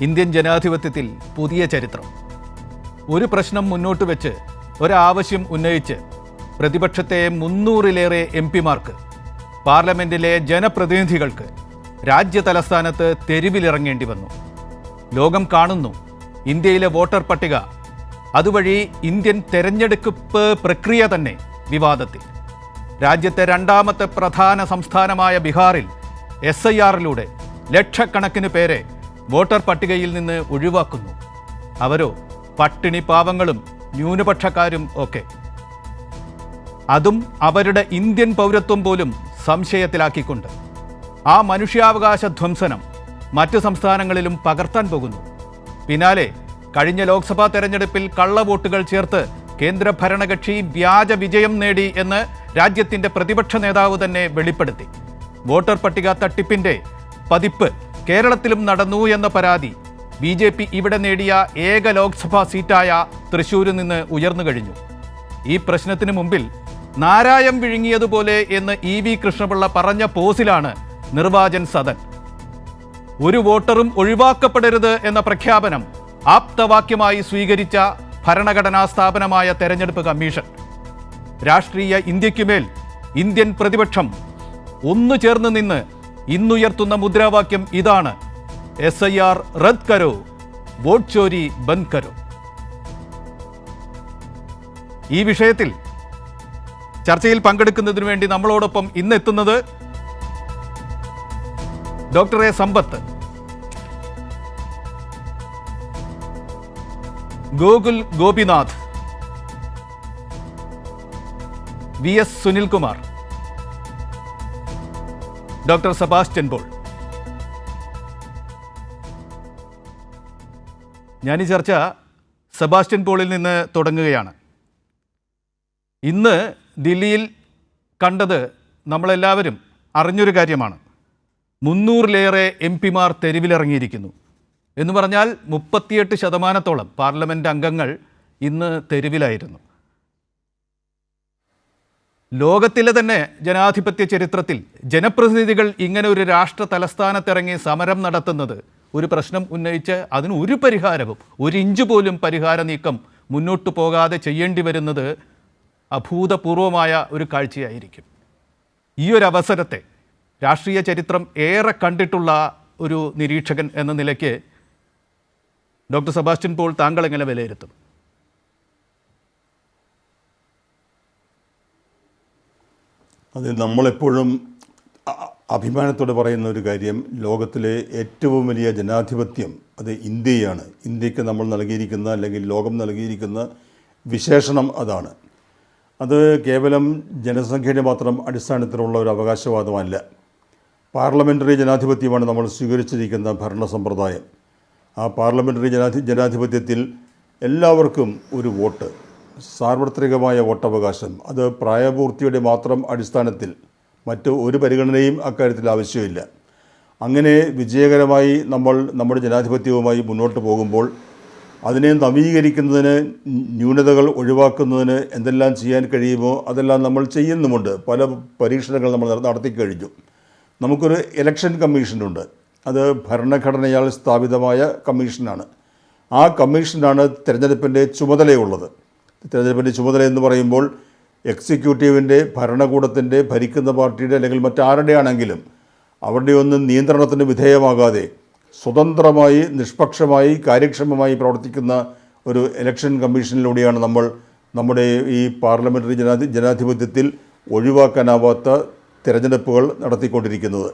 Indian ജനാധിപത്യത്തിൽ പുതിയ ചരിത്രം. ഒരു പ്രശ്നം മുന്നോട്ട് വെച്ച്, ഒരാവശ്യം ഉന്നയിച്ച് പ്രതിപക്ഷത്തെ 300-ലേറെ എംപിമാർക്ക്, പാർലമെന്റിലെ ജനപ്രതിനിധികൾക്ക് രാജ്യതലസ്ഥാനത്ത് തെരുവിലിറങ്ങേണ്ടി വന്നു. ലോകം കാണുന്നു ഇന്ത്യയിലെ വോട്ടർ പട്ടിക, അതുവഴി ഇന്ത്യൻ തെരഞ്ഞെടുപ്പ് പ്രക്രിയ തന്നെ വിവാദത്തിൽ. രാജ്യത്തെ രണ്ടാമത്തെ പ്രധാന സംസ്ഥാനമായ ബീഹാറിൽ SIRലൂടെ ലക്ഷക്കണക്കിന് പേരെ വോട്ടർ പട്ടികയിൽ നിന്ന് ഒഴിവാക്കുന്നു. അവരോ പട്ടിണി പാവങ്ങളും ന്യൂനപക്ഷക്കാരും ഒക്കെ. അതും അവരുടെ ഇന്ത്യൻ പൗരത്വം പോലും സംശയത്തിലാക്കിക്കൊണ്ട്. ആ മനുഷ്യാവകാശ ധ്വംസനം മറ്റ് സംസ്ഥാനങ്ങളിലും പകർത്താൻ പോകുന്നു. പിന്നാലെ കഴിഞ്ഞ ലോക്സഭാ തെരഞ്ഞെടുപ്പിൽ കള്ളവോട്ടുകൾ ചേർത്ത് കേന്ദ്ര ഭരണകക്ഷി വ്യാജ വിജയം നേടി എന്ന് രാജ്യത്തിൻ്റെ പ്രതിപക്ഷ നേതാവ് തന്നെ വെളിപ്പെടുത്തി. വോട്ടർ പട്ടിക തട്ടിപ്പിൻ്റെ പതിപ്പ് കേരളത്തിലും നടന്നു എന്ന പരാതി BJP ഇവിടെ നേടിയ ഏക ലോക്സഭാ സീറ്റായ തൃശ്ശൂരിൽ നിന്ന് ഉയർന്നു കഴിഞ്ഞു. ഈ പ്രശ്നത്തിന് മുമ്പിൽ നാരായം വിഴുങ്ങിയതുപോലെ എന്ന് EV കൃഷ്ണപിള്ള പറഞ്ഞ പോസിലാണ് നിർവാചൻ സദൻ. ഒരു വോട്ടറും ഒഴിവാക്കപ്പെടരുത് എന്ന പ്രഖ്യാപനം ആപ്തവാക്യമായി സ്വീകരിച്ച ഭരണഘടനാ സ്ഥാപനമായ തെരഞ്ഞെടുപ്പ് കമ്മീഷൻ. രാഷ്ട്രീയ ഇന്ത്യക്കുമേൽ ഇന്ത്യൻ പ്രതിപക്ഷം ഒന്നു ചേർന്ന് നിന്ന് ഇന്നുയർത്തുന്ന മുദ്രാവാക്യം ഇതാണ്: SIR റദ്ദ് കരോ, വോട്ട് ചോരി ബന്ദ് കരോ. ഈ വിഷയത്തിൽ ചർച്ചയിൽ പങ്കെടുക്കുന്നതിനു വേണ്ടി നമ്മളോടൊപ്പം ഇന്നെത്തുന്നത് doctor A. Sampath, Gokul Gopinath, VS Sunilkumar, doctor Sebastian Paul. ഞാൻ ഈ ചർച്ച സെബാസ്റ്റ്യൻ പോളിൽ നിന്ന് തുടങ്ങുകയാണ്. ഇന്ന് ദില്ലിയിൽ കണ്ടത് നമ്മളെല്ലാവരും അറിഞ്ഞൊരു കാര്യമാണ്. 300-ലേറെ MPമാർ തെരുവിലിറങ്ങിയിരിക്കുന്നു എന്ന് പറഞ്ഞാൽ 38% പാർലമെൻറ്റ് അംഗങ്ങൾ ഇന്ന് തെരുവിലായിരുന്നു. ലോകത്തിലെ തന്നെ ജനാധിപത്യ ചരിത്രത്തിൽ ജനപ്രതിനിധികൾ ഇങ്ങനെ ഒരു രാഷ്ട്ര തലസ്ഥാനത്തിറങ്ങി സമരം നടത്തുന്നത്, ഒരു പ്രശ്നം ഉന്നയിച്ച് അതിന് ഒരു പരിഹാരവും, ഒരു ഇഞ്ച് പോലും പരിഹാര നീക്കം മുന്നോട്ട് പോകാതെ ചെയ്യേണ്ടി വരുന്നത് അഭൂതപൂർവമായ ഒരു കാഴ്ചയായിരിക്കും. ഈ ഒരു അവസരത്തെ രാഷ്ട്രീയ ചരിത്രം ഏറെ കണ്ടിട്ടുള്ള ഒരു നിരീക്ഷകൻ എന്ന നിലയ്ക്ക് ഡോക്ടർ സെബാസ്റ്റ്യൻ പോൾ, താങ്കൾ എങ്ങനെ വിലയിരുത്തും? അത് നമ്മളെപ്പോഴും അഭിമാനത്തോടെ പറയുന്ന ഒരു കാര്യം, ലോകത്തിലെ ഏറ്റവും വലിയ ജനാധിപത്യം അത് ഇന്ത്യയാണ്. ഇന്ത്യക്ക് നമ്മൾ നൽകിയിരിക്കുന്ന, അല്ലെങ്കിൽ ലോകം നൽകിയിരിക്കുന്ന വിശേഷണം അതാണ്. അത് കേവലം ജനസംഖ്യയുടെ മാത്രം അടിസ്ഥാനത്തിലുള്ള ഒരു അവകാശവാദമല്ല. പാർലമെൻ്ററി ജനാധിപത്യമാണ് നമ്മൾ സ്വീകരിച്ചിരിക്കുന്ന ഭരണ സമ്പ്രദായം. ആ പാർലമെൻ്ററി ജനാധിപത്യത്തിൽ എല്ലാവർക്കും ഒരു വോട്ട്, സാർവത്രികമായ വോട്ടവകാശം, അത് പ്രായപൂർത്തിയുടെ മാത്രം അടിസ്ഥാനത്തിൽ, മറ്റ് ഒരു പരിഗണനയും അക്കാര്യത്തിൽ ആവശ്യമില്ല. അങ്ങനെ വിജയകരമായി നമ്മൾ നമ്മുടെ ജനാധിപത്യവുമായി മുന്നോട്ട് പോകുമ്പോൾ അതിനെ നവീകരിക്കുന്നതിന്, ന്യൂനതകൾ ഒഴിവാക്കുന്നതിന് എന്തെല്ലാം ചെയ്യാൻ കഴിയുമോ അതെല്ലാം നമ്മൾ ചെയ്യുന്നുമുണ്ട്. പല പരീക്ഷണങ്ങൾ നമ്മൾ നടത്തിക്കഴിഞ്ഞു. നമുക്കൊരു ഇലക്ഷൻ കമ്മീഷനുണ്ട്. അത് ഭരണഘടനയാൽ സ്ഥാപിതമായ കമ്മീഷനാണ്. ആ കമ്മീഷനാണ് തിരഞ്ഞെടുപ്പിൻ്റെ ചുമതലയുള്ളത്. തിരഞ്ഞെടുപ്പിൻ്റെ ചുമതല എന്ന് പറയുമ്പോൾ എക്സിക്യൂട്ടീവിൻ്റെ, ഭരണകൂടത്തിൻ്റെ, ഭരിക്കുന്ന പാർട്ടിയുടെ അല്ലെങ്കിൽ മറ്റാരുടെ ആണെങ്കിലും അവരുടെ ഒന്നും നിയന്ത്രണത്തിന് വിധേയമാകാതെ സ്വതന്ത്രമായി, നിഷ്പക്ഷമായി, കാര്യക്ഷമമായി പ്രവർത്തിക്കുന്ന ഒരു ഇലക്ഷൻ കമ്മീഷനിലൂടെയാണ് നമ്മൾ നമ്മുടെ ഈ പാർലമെൻ്ററി ജനാധിപത്യത്തിൽ ഒഴിവാക്കാനാവാത്ത തിരഞ്ഞെടുപ്പുകൾ നടത്തിക്കൊണ്ടിരിക്കുന്നത്.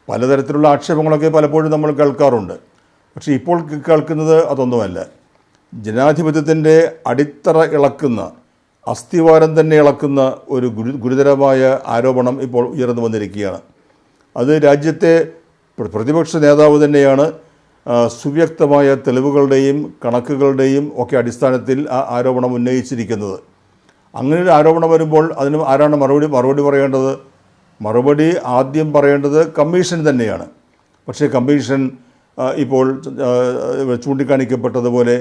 പലതരത്തിലുള്ള ആക്ഷേപങ്ങളൊക്കെ പലപ്പോഴും നമ്മൾ കേൾക്കാറുണ്ട്. പക്ഷേ ഇപ്പോൾ കേൾക്കുന്നത് അതൊന്നുമല്ല. ജനാധിപത്യത്തിൻ്റെ അടിത്തറ ഇളക്കുന്ന, അസ്ഥിവാരം തന്നെ ഇളക്കുന്ന ഒരു ഗുരുതരമായ ആരോപണം ഇപ്പോൾ ഉയർന്നു വന്നിരിക്കുകയാണ്. അത് രാജ്യത്തെ പ്രതിപക്ഷ നേതാവ് തന്നെയാണ് സുവ്യക്തമായ തെളിവുകളുടെയും കണക്കുകളുടെയും ഒക്കെ അടിസ്ഥാനത്തിൽ ആ ആരോപണം ഉന്നയിച്ചിരിക്കുന്നത്. അങ്ങനെ ഒരു ആരോപണം വരുമ്പോൾ അതിന് ആരാണ് മറുപടി പറയേണ്ടത്? മറുപടി ആദ്യം പറയേണ്ടത് കമ്മീഷൻ തന്നെയാണ്. പക്ഷേ കമ്മീഷൻ ഇപ്പോൾ ചൂണ്ടിക്കാണിക്കപ്പെട്ടതുപോലെ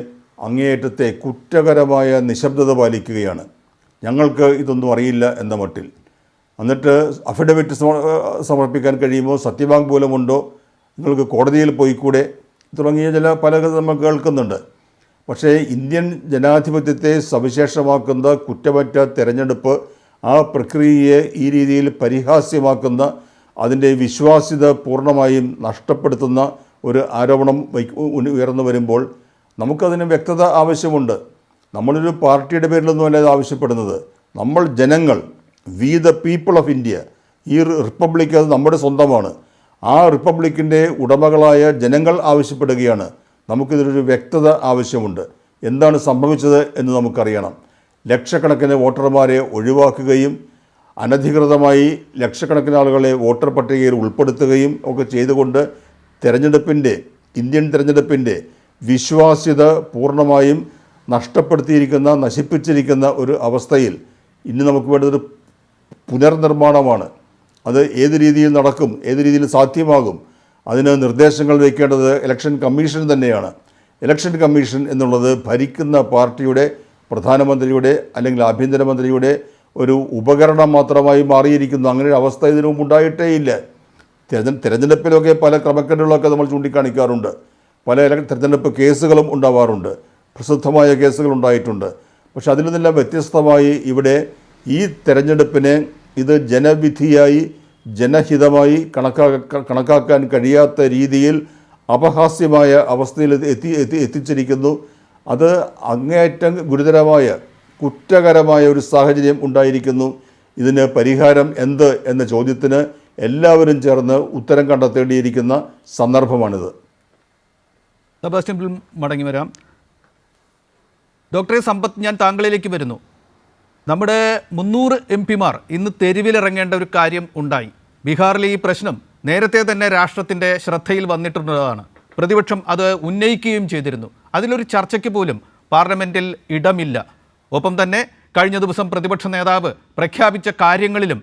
അങ്ങേയറ്റത്തെ കുറ്റകരമായ നിശബ്ദത പാലിക്കുകയാണ്. ഞങ്ങൾക്ക് ഇതൊന്നും അറിയില്ല എന്ന മട്ടിൽ. എന്നിട്ട് അഫിഡവിറ്റ് സമർപ്പിക്കാൻ കഴിയുമോ, സത്യവാങ്മൂലമുണ്ടോ, നിങ്ങൾക്ക് കോടതിയിൽ പോയിക്കൂടെ, തുടങ്ങിയ പലതും നമ്മൾ കേൾക്കുന്നുണ്ട്. പക്ഷേ ഇന്ത്യൻ ജനാധിപത്യത്തെ സവിശേഷമാക്കുന്ന കുറ്റമറ്റ തെരഞ്ഞെടുപ്പ്, ആ പ്രക്രിയയെ ഈ രീതിയിൽ പരിഹാസ്യമാക്കുന്ന, അതിൻ്റെ വിശ്വാസ്യത പൂർണ്ണമായും നഷ്ടപ്പെടുത്തുന്ന ഒരു ആരോപണം ഉയർന്നു വരുമ്പോൾ നമുക്കതിന് വ്യക്തത ആവശ്യമുണ്ട്. നമ്മളൊരു പാർട്ടിയുടെ പേരിലൊന്നുമല്ല ഇത് ആവശ്യപ്പെടുന്നത്. നമ്മൾ ജനങ്ങൾ, we the people of India, ഈ റിപ്പബ്ലിക് അത് നമ്മുടെ സ്വന്തമാണ്. ആ റിപ്പബ്ലിക്കിൻ്റെ ഉടമകളായ ജനങ്ങൾ ആവശ്യപ്പെടുകയാണ്. നമുക്കിതിലൊരു വ്യക്തത ആവശ്യമുണ്ട്. എന്താണ് സംഭവിച്ചത് എന്ന് നമുക്കറിയണം. ലക്ഷക്കണക്കിന് വോട്ടർമാരെ ഒഴിവാക്കുകയും അനധികൃതമായി ലക്ഷക്കണക്കിന് ആളുകളെ വോട്ടർ പട്ടികയിൽ ഉൾപ്പെടുത്തുകയും ഒക്കെ ചെയ്തുകൊണ്ട് ഇന്ത്യൻ തിരഞ്ഞെടുപ്പിൻ്റെ വിശ്വാസ്യത പൂർണ്ണമായും നശിപ്പിച്ചിരിക്കുന്ന ഒരു അവസ്ഥയിൽ ഇനി നമുക്ക് വേണ്ടതൊരു പുനർനിർമ്മാണമാണ്. അത് ഏത് രീതിയിൽ നടക്കും, ഏത് രീതിയിൽ സാധ്യമാകും, അതിന് നിർദ്ദേശങ്ങൾ വയ്ക്കേണ്ടത് ഇലക്ഷൻ കമ്മീഷൻ തന്നെയാണ്. ഇലക്ഷൻ കമ്മീഷൻ എന്നുള്ളത് ഭരിക്കുന്ന പാർട്ടിയുടെ, പ്രധാനമന്ത്രിയുടെ അല്ലെങ്കിൽ ആഭ്യന്തരമന്ത്രിയുടെ ഒരു ഉപകരണം മാത്രമായി മാറിയിരിക്കുന്നു. അങ്ങനെ ഒരു അവസ്ഥ ഇതിനു മുമ്പ് ഉണ്ടായിട്ടേയില്ല. തിരഞ്ഞെടുപ്പിലൊക്കെ പല ക്രമക്കേടുകളൊക്കെ നമ്മൾ ചൂണ്ടിക്കാണിക്കാറുണ്ട്. പല തിരഞ്ഞെടുപ്പ് കേസുകളും ഉണ്ടാവാറുണ്ട്, പ്രസിദ്ധമായ കേസുകൾ ഉണ്ടായിട്ടുണ്ട്. പക്ഷെ അതിൽ നിന്നെല്ലാം വ്യത്യസ്തമായി ഇവിടെ ഈ തെരഞ്ഞെടുപ്പിനെ ഇത് ജനവിധിയായി, ജനഹിതമായി കണക്കാക്കാൻ കഴിയാത്ത രീതിയിൽ അപഹാസ്യമായ അവസ്ഥയിൽ എത്തിച്ചിരിക്കുന്നു. അത് അങ്ങേയറ്റം ഗുരുതരമായ, കുറ്റകരമായ ഒരു സാഹചര്യം ഉണ്ടായിരിക്കുന്നു. ഇതിന് പരിഹാരം എന്ത് എന്ന ചോദ്യത്തിന് എല്ലാവരും ചേർന്ന് ഉത്തരം കണ്ടെത്തേണ്ടിയിരിക്കുന്ന സന്ദർഭമാണിത്. സെബാസ്റ്റ്യൻ മടങ്ങി വരാം. ഡോക്ടറെ സമ്പത്ത്, ഞാൻ താങ്കളിലേക്ക് വരുന്നു. നമ്മുടെ 300 MP-മാർ ഇന്ന് തെരുവിലിറങ്ങേണ്ട ഒരു കാര്യം ഉണ്ടായി. ബീഹാറിലെ ഈ പ്രശ്നം നേരത്തെ തന്നെ രാഷ്ട്രത്തിൻ്റെ ശ്രദ്ധയിൽ വന്നിട്ടുള്ളതാണ്. പ്രതിപക്ഷം അത് ഉന്നയിക്കുകയും ചെയ്തിരുന്നു. അതിലൊരു ചർച്ചയ്ക്ക് പോലും പാർലമെൻറ്റിൽ ഇടമില്ല. ഒപ്പം തന്നെ കഴിഞ്ഞ ദിവസം പ്രതിപക്ഷ നേതാവ് പ്രഖ്യാപിച്ച കാര്യങ്ങളിലും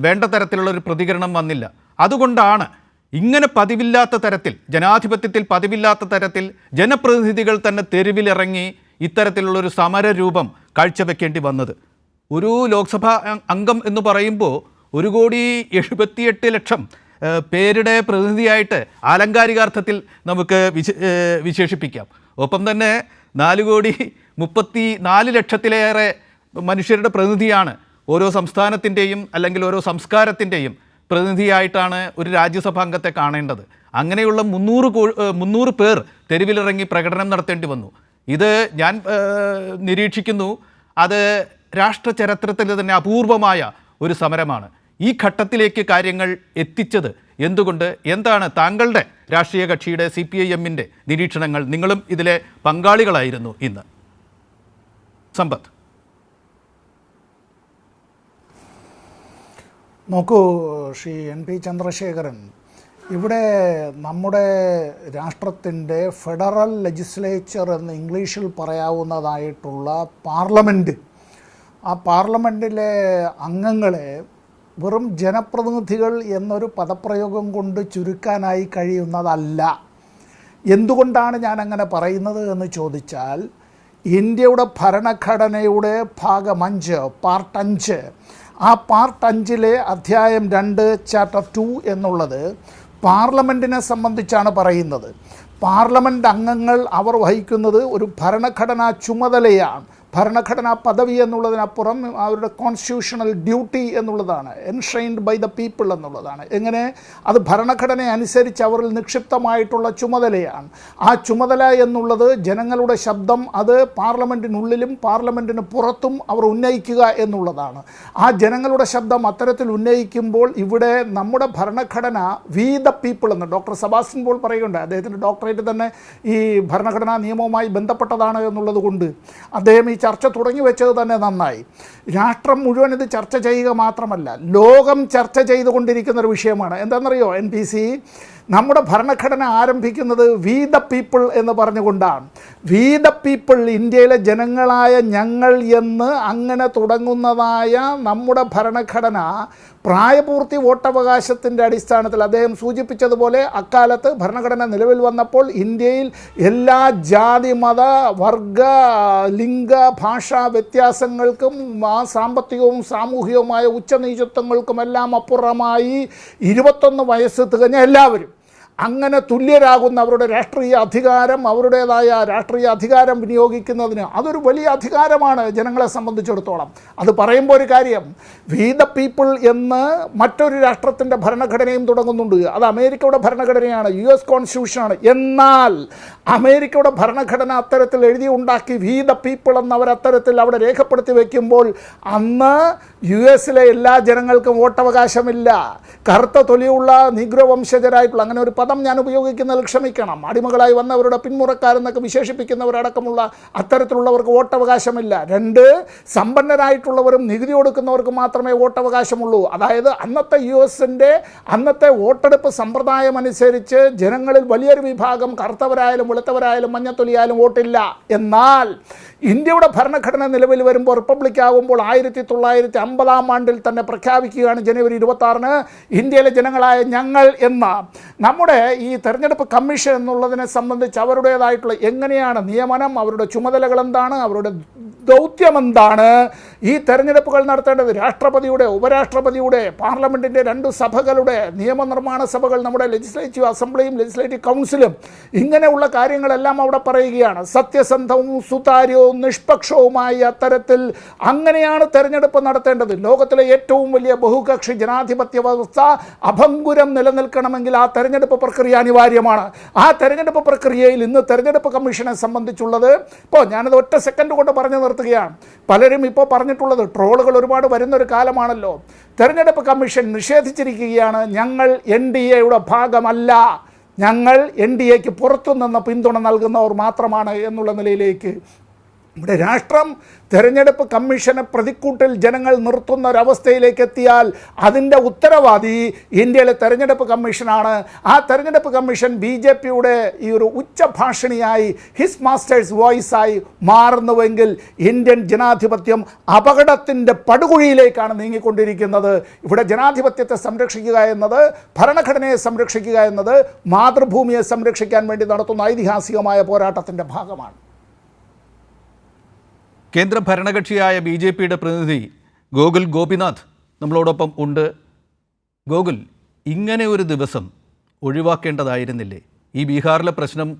വേണ്ട തരത്തിലുള്ളൊരു പ്രതികരണം വന്നില്ല. അതുകൊണ്ടാണ് ഇങ്ങനെ പതിവില്ലാത്ത തരത്തിൽ, ജനാധിപത്യത്തിൽ പതിവില്ലാത്ത തരത്തിൽ ജനപ്രതിനിധികൾ തന്നെ തെരുവിലിറങ്ങി ഇത്തരത്തിലുള്ളൊരു സമരരൂപം കാഴ്ചവെക്കേണ്ടി വന്നത്. ഒരു ലോക്സഭാ അംഗം എന്ന് പറയുമ്പോൾ 1,78,00,000 പേരുടെ പ്രതിനിധിയായിട്ട് ആലങ്കാരികാർത്ഥത്തിൽ നമുക്ക് വിശേഷിപ്പിക്കാം. ഒപ്പം തന്നെ 4,34,00,000-ലേറെ മനുഷ്യരുടെ പ്രതിനിധിയാണ് ഓരോ സംസ്ഥാനത്തിൻ്റെയും അല്ലെങ്കിൽ ഓരോ സംസ്കാരത്തിൻ്റെയും പ്രതിനിധിയായിട്ടാണ് ഒരു രാജ്യസഭാ അംഗത്തെ കാണേണ്ടത്. അങ്ങനെയുള്ള 300 പേർ തെരുവിലിറങ്ങി പ്രകടനം നടത്തേണ്ടി വന്നു. ഇത് ഞാൻ നിരീക്ഷിക്കുന്നു, അത് രാഷ്ട്ര ചരിത്രത്തിൽ തന്നെ അപൂർവമായ ഒരു സമരമാണ്. ഈ ഘട്ടത്തിലേക്ക് കാര്യങ്ങൾ എത്തിച്ചത് എന്തുകൊണ്ട്? എന്താണ് താങ്കളുടെ രാഷ്ട്രീയ കക്ഷിയുടെ CPIM-ൻ്റെ നിരീക്ഷണങ്ങൾ? നിങ്ങളും ഇതിലെ പങ്കാളികളായിരുന്നു ഇന്ന്. സമ്പത്ത്, നോക്കൂ ശ്രീ NP ചന്ദ്രശേഖരൻ, ഇവിടെ നമ്മുടെ രാഷ്ട്രത്തിൻ്റെ ഫെഡറൽ ലെജിസ്ലേച്ചർ എന്ന് ഇംഗ്ലീഷിൽ പറയാവുന്നതായിട്ടുള്ള പാർലമെൻറ്റ്, ആ പാർലമെൻറ്റിലെ അംഗങ്ങളെ വെറും ജനപ്രതിനിധികൾ എന്നൊരു പദപ്രയോഗം കൊണ്ട് ചുരുക്കാനായി കഴിയുന്നതല്ല. എന്തുകൊണ്ടാണ് ഞാൻ അങ്ങനെ പറയുന്നത് എന്ന് ചോദിച്ചാൽ, ഇന്ത്യയുടെ ഭരണഘടനയുടെ ഭാഗം 5, പാർട്ട് 5, ആ പാർട്ട് 5-ലെ അധ്യായം 2 ചാപ്റ്റർ 2 എന്നുള്ളത് പാർലമെൻറ്റിനെ സംബന്ധിച്ചാണ് പറയുന്നത്. പാർലമെൻറ്റ് അംഗങ്ങൾ അവർ വഹിക്കുന്നത് ഒരു ഭരണഘടനാ ചുമതലയാണ്. ഭരണഘടനാ പദവി എന്നുള്ളതിനപ്പുറം അവരുടെ കോൺസ്റ്റിറ്റ്യൂഷണൽ ഡ്യൂട്ടി എന്നുള്ളതാണ്, എൻഷൈൻഡ് ബൈ ദ പീപ്പിൾ എന്നുള്ളതാണ്. എങ്ങനെ? അത് ഭരണഘടന അനുസരിച്ച് അവരിൽ നിക്ഷിപ്തമായിട്ടുള്ള ചുമതലയാണ്. ആ ചുമതല എന്നുള്ളത് ജനങ്ങളുടെ ശബ്ദം അത് പാർലമെൻറ്റിനുള്ളിലും പാർലമെൻറ്റിന് പുറത്തും അവർ ഉന്നയിക്കുക എന്നുള്ളതാണ്. ആ ജനങ്ങളുടെ ശബ്ദം അത്തരത്തിൽ ഉന്നയിക്കുമ്പോൾ ഇവിടെ നമ്മുടെ ഭരണഘടന വി ദ പീപ്പിൾ എന്ന് ഡോക്ടർ സെബാസ്റ്റ്യൻ പോൾ പറയുകയുണ്ട്. അദ്ദേഹത്തിൻ്റെ ഡോക്ടറേറ്റ് തന്നെ ഈ ഭരണഘടനാ നിയമവുമായി ബന്ധപ്പെട്ടതാണ് എന്നുള്ളത് കൊണ്ട് അദ്ദേഹം ഈ ചർച്ച തുടങ്ങി വെച്ചത് തന്നെ നന്നായി. രാഷ്ട്രം മുഴുവൻ ഇത് ചർച്ച ചെയ്യുക മാത്രമല്ല, ലോകം ചർച്ച ചെയ്തുകൊണ്ടിരിക്കുന്ന ഒരു വിഷയമാണ്. എന്താണെന്നറിയോ NPC, നമ്മുടെ ഭരണഘടന ആരംഭിക്കുന്നത് വി ദ പീപ്പിൾ എന്ന് പറഞ്ഞുകൊണ്ടാണ്. വി ദ പീപ്പിൾ, ഇന്ത്യയിലെ ജനങ്ങളായ ഞങ്ങൾ എന്ന് അങ്ങനെ തുടങ്ങുന്നതായ നമ്മുടെ ഭരണഘടന പ്രായപൂർത്തി വോട്ടവകാശത്തിൻ്റെ അടിസ്ഥാനത്തിൽ അദ്ദേഹം സൂചിപ്പിച്ചതുപോലെ അക്കാലത്ത് ഭരണഘടന നിലവിൽ വന്നപ്പോൾ ഇന്ത്യയിൽ എല്ലാ ജാതി, മത, വർഗ, ലിംഗ, ഭാഷാ വ്യത്യാസങ്ങൾക്കും സാമ്പത്തികവും സാമൂഹികവുമായ ഉച്ചനീചത്വങ്ങൾക്കുമെല്ലാം അപ്പുറമായി 21 വയസ്സ് തികഞ്ഞ എല്ലാവരും, അങ്ങനെ തുല്യരാകുന്ന അവരുടെ രാഷ്ട്രീയ അധികാരം, അവരുടേതായ രാഷ്ട്രീയ അധികാരം വിനിയോഗിക്കുന്നതിന് അതൊരു വലിയ അധികാരമാണ് ജനങ്ങളെ സംബന്ധിച്ചിടത്തോളം. അത് പറയുമ്പോൾ ഒരു കാര്യം, വി ദ പീപ്പിൾ എന്ന് മറ്റൊരു രാഷ്ട്രത്തിൻ്റെ ഭരണഘടനയും തുടങ്ങുന്നുണ്ട്. അത് അമേരിക്കയുടെ ഭരണഘടനയാണ്, US കോൺസ്റ്റിറ്റ്യൂഷനാണ്. എന്നാൽ അമേരിക്കയുടെ ഭരണഘടന അത്തരത്തിൽ എഴുതി ഉണ്ടാക്കി വി ദ പീപ്പിൾ എന്നവർ അത്തരത്തിൽ അവിടെ രേഖപ്പെടുത്തി വയ്ക്കുമ്പോൾ അന്ന് US എല്ലാ ജനങ്ങൾക്കും വോട്ടവകാശമില്ല. കറുത്ത തൊലിയുള്ള നീഗ്രോ വംശജരായിട്ടുള്ള, അങ്ങനെ ഒരു പദം ഞാൻ ഉപയോഗിക്കുന്നതിൽ ക്ഷമിക്കണം, അടിമകളായി വന്നവരുടെ പിന്മുറക്കാരെന്നൊക്കെ വിശേഷിപ്പിക്കുന്നവരടക്കമുള്ള അത്തരത്തിലുള്ളവർക്ക് വോട്ടവകാശമില്ല. 2, സമ്പന്നരായിട്ടുള്ളവരും നികുതി കൊടുക്കുന്നവർക്ക് മാത്രമേ വോട്ടവകാശമുള്ളൂ. അതായത് അന്നത്തെ US-ൻ്റെ അന്നത്തെ വോട്ടെടുപ്പ് സമ്പ്രദായം അനുസരിച്ച് ജനങ്ങളിൽ വലിയൊരു വിഭാഗം കറുത്തവരായാലും വെളുത്തവരായാലും മഞ്ഞത്തൊലിയായാലും വോട്ടില്ല. എന്നാൽ ഇന്ത്യയുടെ ഭരണഘടന നിലവിൽ വരുമ്പോൾ, റിപ്പബ്ലിക് ആകുമ്പോൾ 1950 ആണ്ടിൽ തന്നെ പ്രഖ്യാപിക്കുകയാണ് ജനുവരി 26-ന് ഇന്ത്യയിലെ ജനങ്ങളായ ഞങ്ങൾ എന്ന. നമ്മുടെ ഈ തെരഞ്ഞെടുപ്പ് കമ്മീഷൻ എന്നുള്ളതിനെ സംബന്ധിച്ച് അവരുടേതായിട്ടുള്ള എങ്ങനെയാണ് നിയമനം, അവരുടെ ചുമതലകൾ എന്താണ്, അവരുടെ ദൗത്യം എന്താണ്, ഈ തെരഞ്ഞെടുപ്പുകൾ നടത്തേണ്ടത് രാഷ്ട്രപതിയുടെ, ഉപരാഷ്ട്രപതിയുടെ, പാർലമെൻറ്റിൻ്റെ 2 സഭകളുടെ, നിയമനിർമ്മാണ സഭകൾ, നമ്മുടെ ലെജിസ്ലേറ്റീവ് അസംബ്ലിയും ലെജിസ്ലേറ്റീവ് കൗൺസിലും, ഇങ്ങനെയുള്ള കാര്യങ്ങളെല്ലാം അവിടെ പറയുകയാണ്. സത്യസന്ധവും സുതാര്യവും നിഷ്പക്ഷവുമായ അത്തരത്തിൽ അങ്ങനെയാണ് തെരഞ്ഞെടുപ്പ് നടത്തേണ്ടത്. ലോകത്തിലെ ഏറ്റവും വലിയ ബഹുകക്ഷി ജനാധിപത്യ വ്യവസ്ഥ അഭംഗുരം നിലനിൽക്കണമെങ്കിൽ ആ തെരഞ്ഞെടുപ്പ് പ്രക്രിയ അനിവാര്യമാണ്. ആ തെരഞ്ഞെടുപ്പ് പ്രക്രിയയിൽ ഇന്ന് തെരഞ്ഞെടുപ്പ് കമ്മീഷനെ സംബന്ധിച്ചുള്ളത്, ഇപ്പോൾ ഞാനത് ഒറ്റ സെക്കൻഡ് കൊണ്ട് പറഞ്ഞു നിർത്തുകയാണ്. പലരും ഇപ്പോൾ പറഞ്ഞിട്ടുള്ളത്, ട്രോളുകൾ ഒരുപാട് വരുന്നൊരു കാലമാണല്ലോ, തെരഞ്ഞെടുപ്പ് കമ്മീഷൻ നിഷേധിച്ചിരിക്കുകയാണ് ഞങ്ങൾ NDAയുടെ ഭാഗമല്ല, ഞങ്ങൾ NDAക്ക് പുറത്തുനിന്ന് പിന്തുണ നൽകുന്നവർ മാത്രമാണ് എന്നുള്ള നിലയിലേക്ക് ഇവിടെ രാഷ്ട്രം തെരഞ്ഞെടുപ്പ് കമ്മീഷനെ പ്രതിക്കൂട്ടിൽ ജനങ്ങൾ നിർത്തുന്ന ഒരവസ്ഥയിലേക്ക് എത്തിയാൽ അതിൻ്റെ ഉത്തരവാദി ഇന്ത്യയിലെ തെരഞ്ഞെടുപ്പ് കമ്മീഷനാണ്. ആ തെരഞ്ഞെടുപ്പ് കമ്മീഷൻ BJPയുടെ ഈ ഒരു ഉച്ചഭാഷിണിയായി, ഹിസ് മാസ്റ്റേഴ്സ് വോയിസായി മാറുന്നുവെങ്കിൽ ഇന്ത്യൻ ജനാധിപത്യം അപകടത്തിൻ്റെ പടുകുഴിയിലേക്കാണ് നീങ്ങിക്കൊണ്ടിരിക്കുന്നത്. ഇവിടെ ജനാധിപത്യത്തെ സംരക്ഷിക്കുക എന്നത്, ഭരണഘടനയെ സംരക്ഷിക്കുക എന്നത് മാതൃഭൂമിയെ സംരക്ഷിക്കാൻ വേണ്ടി നടത്തുന്ന ഐതിഹാസികമായ പോരാട്ടത്തിൻ്റെ ഭാഗമാണ്. കേന്ദ്ര ഭരണകക്ഷിയായ BJPയുടെ പ്രതിനിധി ഗോകുൽ ഗോപിനാഥ് നമ്മളോടൊപ്പം ഉണ്ട്. ഗോകുൽ, ഇങ്ങനെ ഒരു ദിവസം ഒഴിവാക്കേണ്ടതായിരുന്നില്ലേ? ഈ ബീഹാറിലെ പ്രശ്നം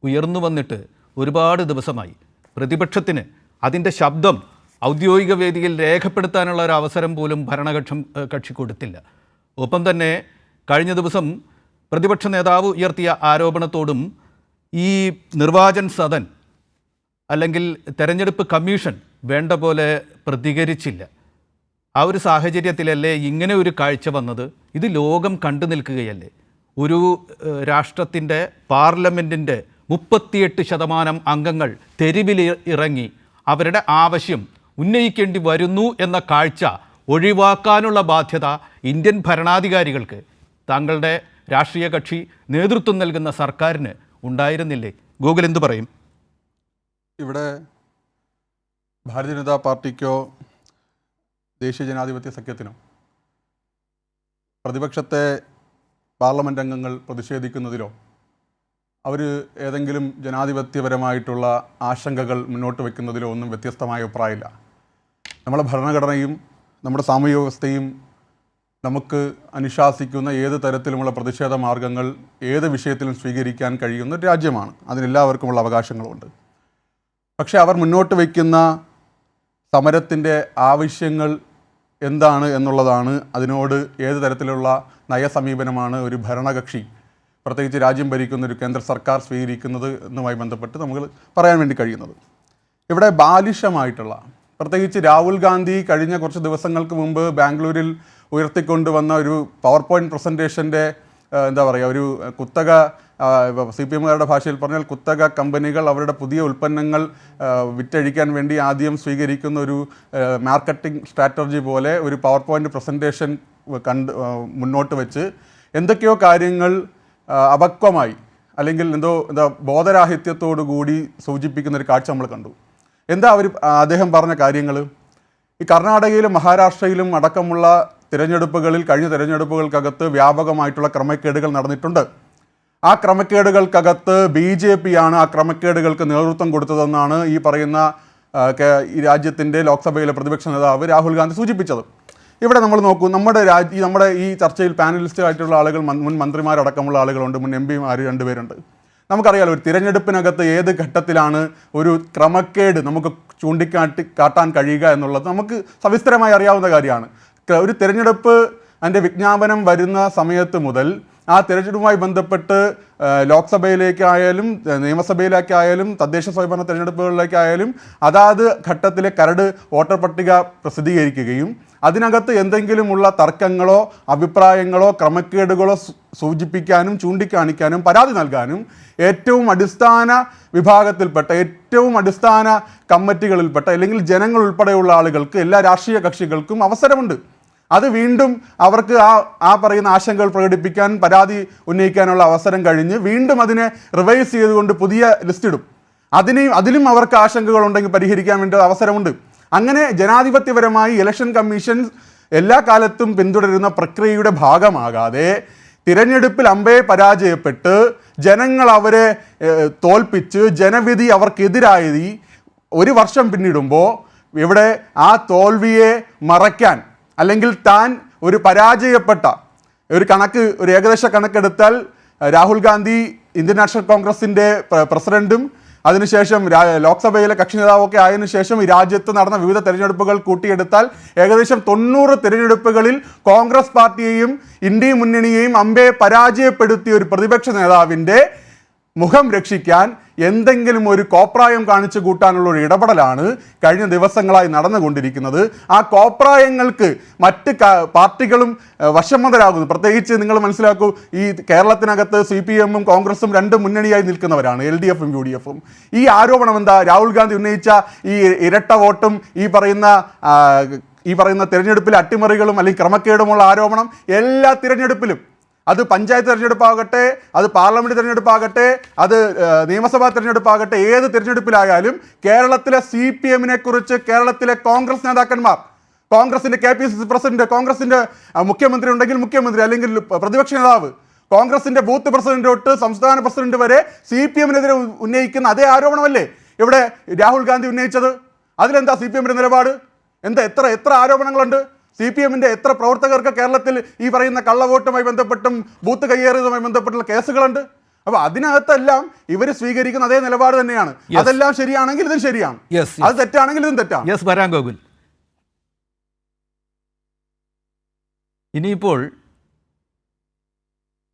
ഉയർന്നു വന്നിട്ട് ഒരുപാട് ദിവസമായി. പ്രതിപക്ഷത്തിന് അതിൻ്റെ ശബ്ദം ഔദ്യോഗിക വേദിയിൽ രേഖപ്പെടുത്താനുള്ള ഒരു അവസരം പോലും കക്ഷി കൊടുത്തില്ല. ഒപ്പം തന്നെ കഴിഞ്ഞ ദിവസം പ്രതിപക്ഷ നേതാവ് ഉയർത്തിയ ആരോപണത്തോടും ഈ നിർവാചൻ സദൻ അല്ലെങ്കിൽ തെരഞ്ഞെടുപ്പ് കമ്മീഷൻ വേണ്ട പോലെ പ്രതികരിച്ചില്ല. ആ ഒരു സാഹചര്യത്തിലല്ലേ ഇങ്ങനെ ഒരു കാഴ്ച വന്നത്? ഇത് ലോകം കണ്ടു നിൽക്കുകയല്ലേ? ഒരു രാഷ്ട്രത്തിൻ്റെ പാർലമെൻറ്റിൻ്റെ 38% അംഗങ്ങൾ തെരുവിൽ ഇറങ്ങി അവരുടെ ആവശ്യം ഉന്നയിക്കേണ്ടി വരുന്നു എന്ന കാഴ്ച ഒഴിവാക്കാനുള്ള ബാധ്യത ഇന്ത്യൻ ഭരണാധികാരികൾക്ക്, താങ്കളുടെ രാഷ്ട്രീയ കക്ഷി നേതൃത്വം നൽകുന്ന സർക്കാരിന് ഉണ്ടായിരുന്നില്ലേ? ഗൂഗിൾ എന്തു പറയും? ഇവിടെ ഭാരതീയ ജനതാ പാർട്ടിക്കോ ദേശീയ ജനാധിപത്യ സഖ്യത്തിനോ പ്രതിപക്ഷത്തെ പാർലമെൻറ്റ് അംഗങ്ങൾ പ്രതിഷേധിക്കുന്നതിലോ അവർ ഏതെങ്കിലും ജനാധിപത്യപരമായിട്ടുള്ള ആശങ്കകൾ മുന്നോട്ട് വയ്ക്കുന്നതിലോ ഒന്നും വ്യത്യസ്തമായ അഭിപ്രായമില്ല. നമ്മുടെ ഭരണഘടനയും നമ്മുടെ സാമൂഹിക വ്യവസ്ഥയും നമുക്ക് അനുശാസിക്കുന്ന ഏത് തരത്തിലുമുള്ള പ്രതിഷേധ മാർഗങ്ങൾ ഏത് വിഷയത്തിലും സ്വീകരിക്കാൻ കഴിയുന്ന ഒരു രാജ്യമാണ്. അതിനെല്ലാവർക്കുമുള്ള അവകാശങ്ങളുമുണ്ട്. പക്ഷേ അവർ മുന്നോട്ട് വയ്ക്കുന്ന സമരത്തിൻ്റെ ആവശ്യങ്ങൾ എന്താണ് എന്നുള്ളതാണ്, അതിനോട് ഏത് തരത്തിലുള്ള നയസമീപനമാണ് ഒരു ഭരണകക്ഷി, പ്രത്യേകിച്ച് രാജ്യം ഭരിക്കുന്ന ഒരു കേന്ദ്ര സർക്കാർ സ്വീകരിക്കുന്നത് എന്നുമായി ബന്ധപ്പെട്ട് നമുക്ക് പറയാൻ വേണ്ടി കഴിയുന്നത്. ഇവിടെ ബാലിശമായിട്ടുള്ള, പ്രത്യേകിച്ച് രാഹുൽ ഗാന്ധി കഴിഞ്ഞ കുറച്ച് ദിവസങ്ങൾക്ക് മുമ്പ് ബാംഗ്ലൂരിൽ ഉയർത്തിക്കൊണ്ടുവന്ന ഒരു പവർ പോയിൻറ്റ് പ്രസൻറ്റേഷൻ്റെ ഒരു കുത്തക, CPM-കാരുടെ ഭാഷയിൽ പറഞ്ഞാൽ കുത്തക കമ്പനികൾ അവരുടെ പുതിയ ഉൽപ്പന്നങ്ങൾ വിറ്റഴിക്കാൻ വേണ്ടി ആദ്യം സ്വീകരിക്കുന്ന ഒരു മാർക്കറ്റിംഗ് സ്ട്രാറ്റജി പോലെ ഒരു പവർ പോയിൻ്റ് പ്രസൻറ്റേഷൻ മുന്നോട്ട് വെച്ച് എന്തൊക്കെയോ കാര്യങ്ങൾ അപക്വമായി അല്ലെങ്കിൽ ബോധരാഹിത്യത്തോടു കൂടി സൂചിപ്പിക്കുന്ന ഒരു കാഴ്ച നമ്മൾ കണ്ടു. അദ്ദേഹം പറഞ്ഞ കാര്യങ്ങൾ, ഈ കർണാടകയിലും മഹാരാഷ്ട്രയിലും അടക്കമുള്ള തിരഞ്ഞെടുപ്പുകളിൽ, കഴിഞ്ഞ തിരഞ്ഞെടുപ്പുകൾക്കകത്ത് വ്യാപകമായിട്ടുള്ള ക്രമക്കേടുകൾ നടന്നിട്ടുണ്ട്. ആ ക്രമക്കേടുകൾക്കകത്ത് BJPയാണ് ആ ക്രമക്കേടുകൾക്ക് നേതൃത്വം കൊടുത്തതെന്നാണ് ഈ പറയുന്ന ഈ രാജ്യത്തിൻ്റെ ലോക്സഭയിലെ പ്രതിപക്ഷ നേതാവ് രാഹുൽ ഗാന്ധി സൂചിപ്പിച്ചത്. ഇവിടെ നമ്മൾ നോക്കൂ, നമ്മുടെ ഈ ചർച്ചയിൽ പാനലിസ്റ്റ് ആയിട്ടുള്ള ആളുകൾ മുൻ മന്ത്രിമാരടക്കമുള്ള ആളുകളുണ്ട്, മുൻ എം പിമാർ 2 പേരുണ്ട്. നമുക്കറിയാലോ ഒരു തിരഞ്ഞെടുപ്പിനകത്ത് ഏത് ഘട്ടത്തിലാണ് ഒരു ക്രമക്കേട് നമുക്ക് കാട്ടാൻ കഴിയുക എന്നുള്ളത് നമുക്ക് സവിസ്തരമായി അറിയാവുന്ന കാര്യമാണ്. ഒരു തിരഞ്ഞെടുപ്പ് അതിൻ്റെ വിജ്ഞാപനം വരുന്ന സമയത്ത് മുതൽ ആ തിരഞ്ഞെടുപ്പുമായി ബന്ധപ്പെട്ട് ലോക്സഭയിലേക്കായാലും നിയമസഭയിലേക്കായാലും തദ്ദേശ സ്വയംഭരണ തിരഞ്ഞെടുപ്പുകളിലേക്കായാലും അതാത് ഘട്ടത്തിലെ കരട് വോട്ടർ പട്ടിക പ്രസിദ്ധീകരിക്കുകയും അതിനകത്ത് എന്തെങ്കിലുമുള്ള തർക്കങ്ങളോ അഭിപ്രായങ്ങളോ ക്രമക്കേടുകളോ സൂചിപ്പിക്കാനും ചൂണ്ടിക്കാണിക്കാനും പരാതി നൽകാനും ഏറ്റവും അടിസ്ഥാന വിഭാഗത്തിൽപ്പെട്ട ഏറ്റവും അടിസ്ഥാന കമ്മിറ്റികളിൽപ്പെട്ട അല്ലെങ്കിൽ ജനങ്ങൾ ഉൾപ്പെടെയുള്ള ആളുകൾക്ക് എല്ലാ രാഷ്ട്രീയ കക്ഷികൾക്കും അവസരമുണ്ട്. അത് വീണ്ടും അവർക്ക് ആ പറയുന്ന ആശങ്കകൾ പ്രകടിപ്പിക്കാൻ പരാതി ഉന്നയിക്കാനുള്ള അവസരം കഴിഞ്ഞ് വീണ്ടും അതിനെ റിവൈസ് ചെയ്തുകൊണ്ട് പുതിയ ലിസ്റ്റ് ഇടും. അതിലും അവർക്ക് ആശങ്കകൾ ഉണ്ടെങ്കിൽ പരിഹരിക്കാൻ വേണ്ടി അവസരമുണ്ട്. അങ്ങനെ ജനാധിപത്യപരമായി ഇലക്ഷൻ കമ്മീഷൻ എല്ലാ കാലത്തും പിന്തുടരുന്ന പ്രക്രിയയുടെ ഭാഗമാകാതെ തിരഞ്ഞെടുപ്പിൽ അമ്പേ പരാജയപ്പെട്ട് ജനങ്ങൾ അവരെ തോൽപ്പിച്ച് ജനവിധി അവർക്കെതിരായി 1 വർഷം പിന്നിടുമ്പോൾ ഇവിടെ ആ തോൽവിയെ മറയ്ക്കാൻ അല്ലെങ്കിൽ താൻ ഒരു പരാജയപ്പെട്ട ഒരു ഏകദേശ കണക്കെടുത്താൽ രാഹുൽ ഗാന്ധി ഇന്ത്യൻ നാഷണൽ കോൺഗ്രസിൻ്റെ പ്രസിഡന്റും അതിനുശേഷം ലോക്സഭയിലെ കക്ഷി നേതാവൊക്കെ ആയതിനു ശേഷം ഈ രാജ്യത്ത് നടന്ന വിവിധ തെരഞ്ഞെടുപ്പുകൾ കൂട്ടിയെടുത്താൽ ഏകദേശം 90 തെരഞ്ഞെടുപ്പുകളിൽ കോൺഗ്രസ് പാർട്ടിയെയും ഇന്ത്യ മുന്നണിയെയും അമ്പേ പരാജയപ്പെടുത്തിയ ഒരു പ്രതിപക്ഷ നേതാവിൻ്റെ മുഖം രക്ഷിക്കാൻ എന്തെങ്കിലും ഒരു കോപ്രായം കാണിച്ചു കൂട്ടാനുള്ള ഒരു ഇടപെടലാണ് കഴിഞ്ഞ ദിവസങ്ങളായി നടന്നുകൊണ്ടിരിക്കുന്നത്. ആ കോപ്രായങ്ങൾക്ക് മറ്റ് പാർട്ടികളും വശംവദരാകുന്നു. പ്രത്യേകിച്ച് നിങ്ങൾ മനസ്സിലാക്കൂ, ഈ കേരളത്തിനകത്ത് CPM-ഉം കോൺഗ്രസും 2 മുന്നണിയായി നിൽക്കുന്നവരാണ്, LDF-ഉം UDF-ഉം. ഈ ആരോപണം എന്താ? രാഹുൽ ഗാന്ധി ഉന്നയിച്ച ഈ ഇരട്ട വോട്ടും ഈ പറയുന്ന തിരഞ്ഞെടുപ്പിലെ അട്ടിമറികളും അല്ലെങ്കിൽ ക്രമക്കേടുമുള്ള ആരോപണം എല്ലാ തിരഞ്ഞെടുപ്പിലും, അത് പഞ്ചായത്ത് തിരഞ്ഞെടുപ്പാകട്ടെ, അത് പാർലമെന്റ് തിരഞ്ഞെടുപ്പാകട്ടെ, അത് നിയമസഭാ തിരഞ്ഞെടുപ്പാകട്ടെ, ഏത് തിരഞ്ഞെടുപ്പിലായാലും കേരളത്തിലെ CPM-നെ കുറിച്ച് കേരളത്തിലെ കോൺഗ്രസ് നേതാക്കന്മാർ, കോൺഗ്രസിന്റെ KPCC പ്രസിഡന്റ്, കോൺഗ്രസിന്റെ മുഖ്യമന്ത്രി ഉണ്ടെങ്കിൽ മുഖ്യമന്ത്രി അല്ലെങ്കിൽ പ്രതിപക്ഷ നേതാവ്, കോൺഗ്രസിന്റെ ബൂത്ത് പ്രസിഡന്റ് തൊട്ട് സംസ്ഥാന പ്രസിഡന്റ് വരെ CPM-നെതിരെ ഉന്നയിക്കുന്ന അതേ ആരോപണമല്ലേ ഇവിടെ രാഹുൽ ഗാന്ധി ഉന്നയിച്ചത്? അതിലെന്താ CPM-ന്റെ നിലപാട്? എത്ര ആരോപണങ്ങളുണ്ട്? CPM-ന്റെ എത്ര പ്രവർത്തകർക്ക് കേരളത്തിൽ ഈ പറയുന്ന കള്ളവോട്ടുമായി ബന്ധപ്പെട്ടും ബൂത്ത് കയ്യേറിയതുമായി ബന്ധപ്പെട്ടുള്ള കേസുകളുണ്ട്? അപ്പോൾ അതിനകത്തെല്ലാം ഇവർ സ്വീകരിക്കുന്ന അതേ നിലപാട് തന്നെയാണ്. അതെല്ലാം ശരിയാണെങ്കിൽ ഇതും ശരിയാണ്, അത് തെറ്റാണെങ്കിൽ ഇതും തെറ്റാണ്. വരാൻ ഗോകുൽ, ഇനിയിപ്പോൾ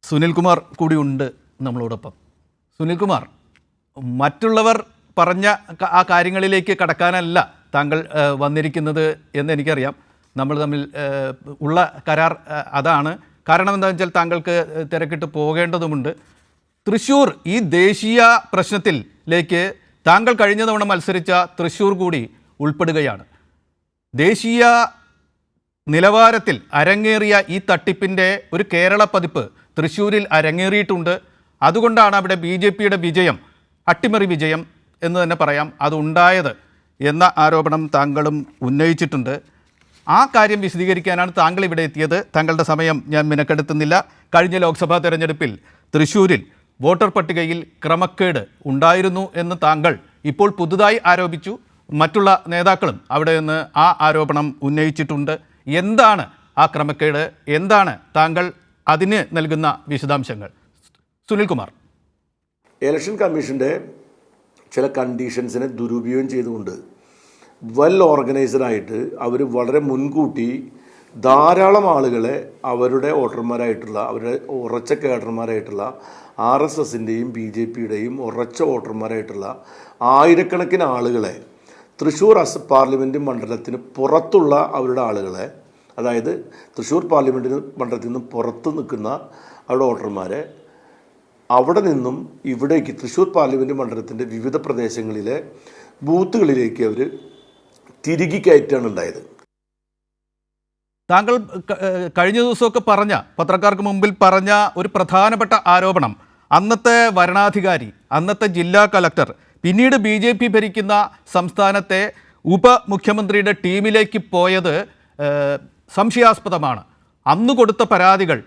സുനിൽകുമാർ കൂടി ഉണ്ട് നമ്മളോടൊപ്പം. സുനിൽകുമാർ, മറ്റുള്ളവർ പറഞ്ഞ ആ കാര്യങ്ങളിലേക്ക് കടക്കാനല്ല താങ്കൾ വന്നിരിക്കുന്നത് എന്ന് എനിക്കറിയാം. നമ്മൾ തമ്മിൽ ഉള്ള കരാർ അതാണ്. കാരണം എന്താണെന്ന് വെച്ചാൽ താങ്കൾക്ക് തിരക്കിട്ട് പോകേണ്ടതുമുണ്ട്. തൃശ്ശൂർ ഈ ദേശീയ പ്രശ്നത്തിലേക്ക് താങ്കൾ കഴിഞ്ഞ തവണ മത്സരിച്ച തൃശ്ശൂർ കൂടി ഉൾപ്പെടുകയാണ്. ദേശീയ നിലവാരത്തിൽ അരങ്ങേറിയ ഈ തട്ടിപ്പിൻ്റെ ഒരു കേരള പതിപ്പ് തൃശ്ശൂരിൽ അരങ്ങേറിയിട്ടുണ്ട്. അതുകൊണ്ടാണ് അവിടെ BJP-യുടെ വിജയം, അട്ടിമറി വിജയം എന്ന് തന്നെ പറയാം, അതുണ്ടായത് എന്ന ആരോപണം താങ്കളും ഉന്നയിച്ചിട്ടുണ്ട്. ആ കാര്യം വിശദീകരിക്കാനാണ് താങ്കൾ ഇവിടെ എത്തിയത്. താങ്കളുടെ സമയം ഞാൻ മിനക്കെടുത്തുന്നില്ല. കഴിഞ്ഞ ലോക്സഭാ തെരഞ്ഞെടുപ്പിൽ തൃശ്ശൂരിൽ വോട്ടർ പട്ടികയിൽ ക്രമക്കേട് ഉണ്ടായിരുന്നു എന്ന് താങ്കൾ ഇപ്പോൾ പുതുതായി ആരോപിച്ചു. മറ്റുള്ള നേതാക്കളും അവിടെ നിന്ന് ആ ആരോപണം ഉന്നയിച്ചിട്ടുണ്ട്. എന്താണ് ആ ക്രമക്കേട്? എന്താണ് താങ്കൾ അതിന് നൽകുന്ന വിശദാംശങ്ങൾ? സുനിൽകുമാർ. ഇലക്ഷൻ കമ്മീഷൻ്റെ ചില കണ്ടീഷൻസിനെ ദുരുപയോഗം ചെയ്തുകൊണ്ട് വെൽ ഓർഗനൈസ്ഡായിട്ട് അവർ വളരെ മുൻകൂട്ടി ധാരാളം ആളുകളെ അവരുടെ വോട്ടർമാരായിട്ടുള്ള, അവരുടെ ഉറച്ച കേഡർമാരായിട്ടുള്ള RSSൻ്റെയും BJP-യുടെയും ഉറച്ച വോട്ടർമാരായിട്ടുള്ള ആയിരക്കണക്കിന് ആളുകളെ തൃശ്ശൂർ പാർലമെൻറ്റ് മണ്ഡലത്തിന് പുറത്തുള്ള അവരുടെ ആളുകളെ, അതായത് തൃശ്ശൂർ പാർലമെൻറ്റ് മണ്ഡലത്തിൽ നിന്നും പുറത്ത് നിൽക്കുന്ന അവരുടെ വോട്ടർമാരെ അവിടെ നിന്നും ഇവിടേക്ക് തൃശ്ശൂർ പാർലമെൻറ്റ് മണ്ഡലത്തിൻ്റെ വിവിധ പ്രദേശങ്ങളിലെ ബൂത്തുകളിലേക്ക് അവർ തിരികെ കയറ്റാണ് ഉണ്ടായത്. താങ്കൾ കഴിഞ്ഞ ദിവസമൊക്കെ പറഞ്ഞ, പത്രക്കാർക്ക് മുമ്പിൽ പറഞ്ഞ ഒരു പ്രധാനപ്പെട്ട ആരോപണം, അന്നത്തെ വരണാധികാരി, അന്നത്തെ ജില്ലാ കളക്ടർ, പിന്നീട് BJP ഭരിക്കുന്ന സംസ്ഥാനത്തെ ഉപമുഖ്യമന്ത്രിയുടെ ടീമിലേക്ക് പോയത് സംശയാസ്പദമാണ്. അന്ന് കൊടുത്ത പരാതികൾ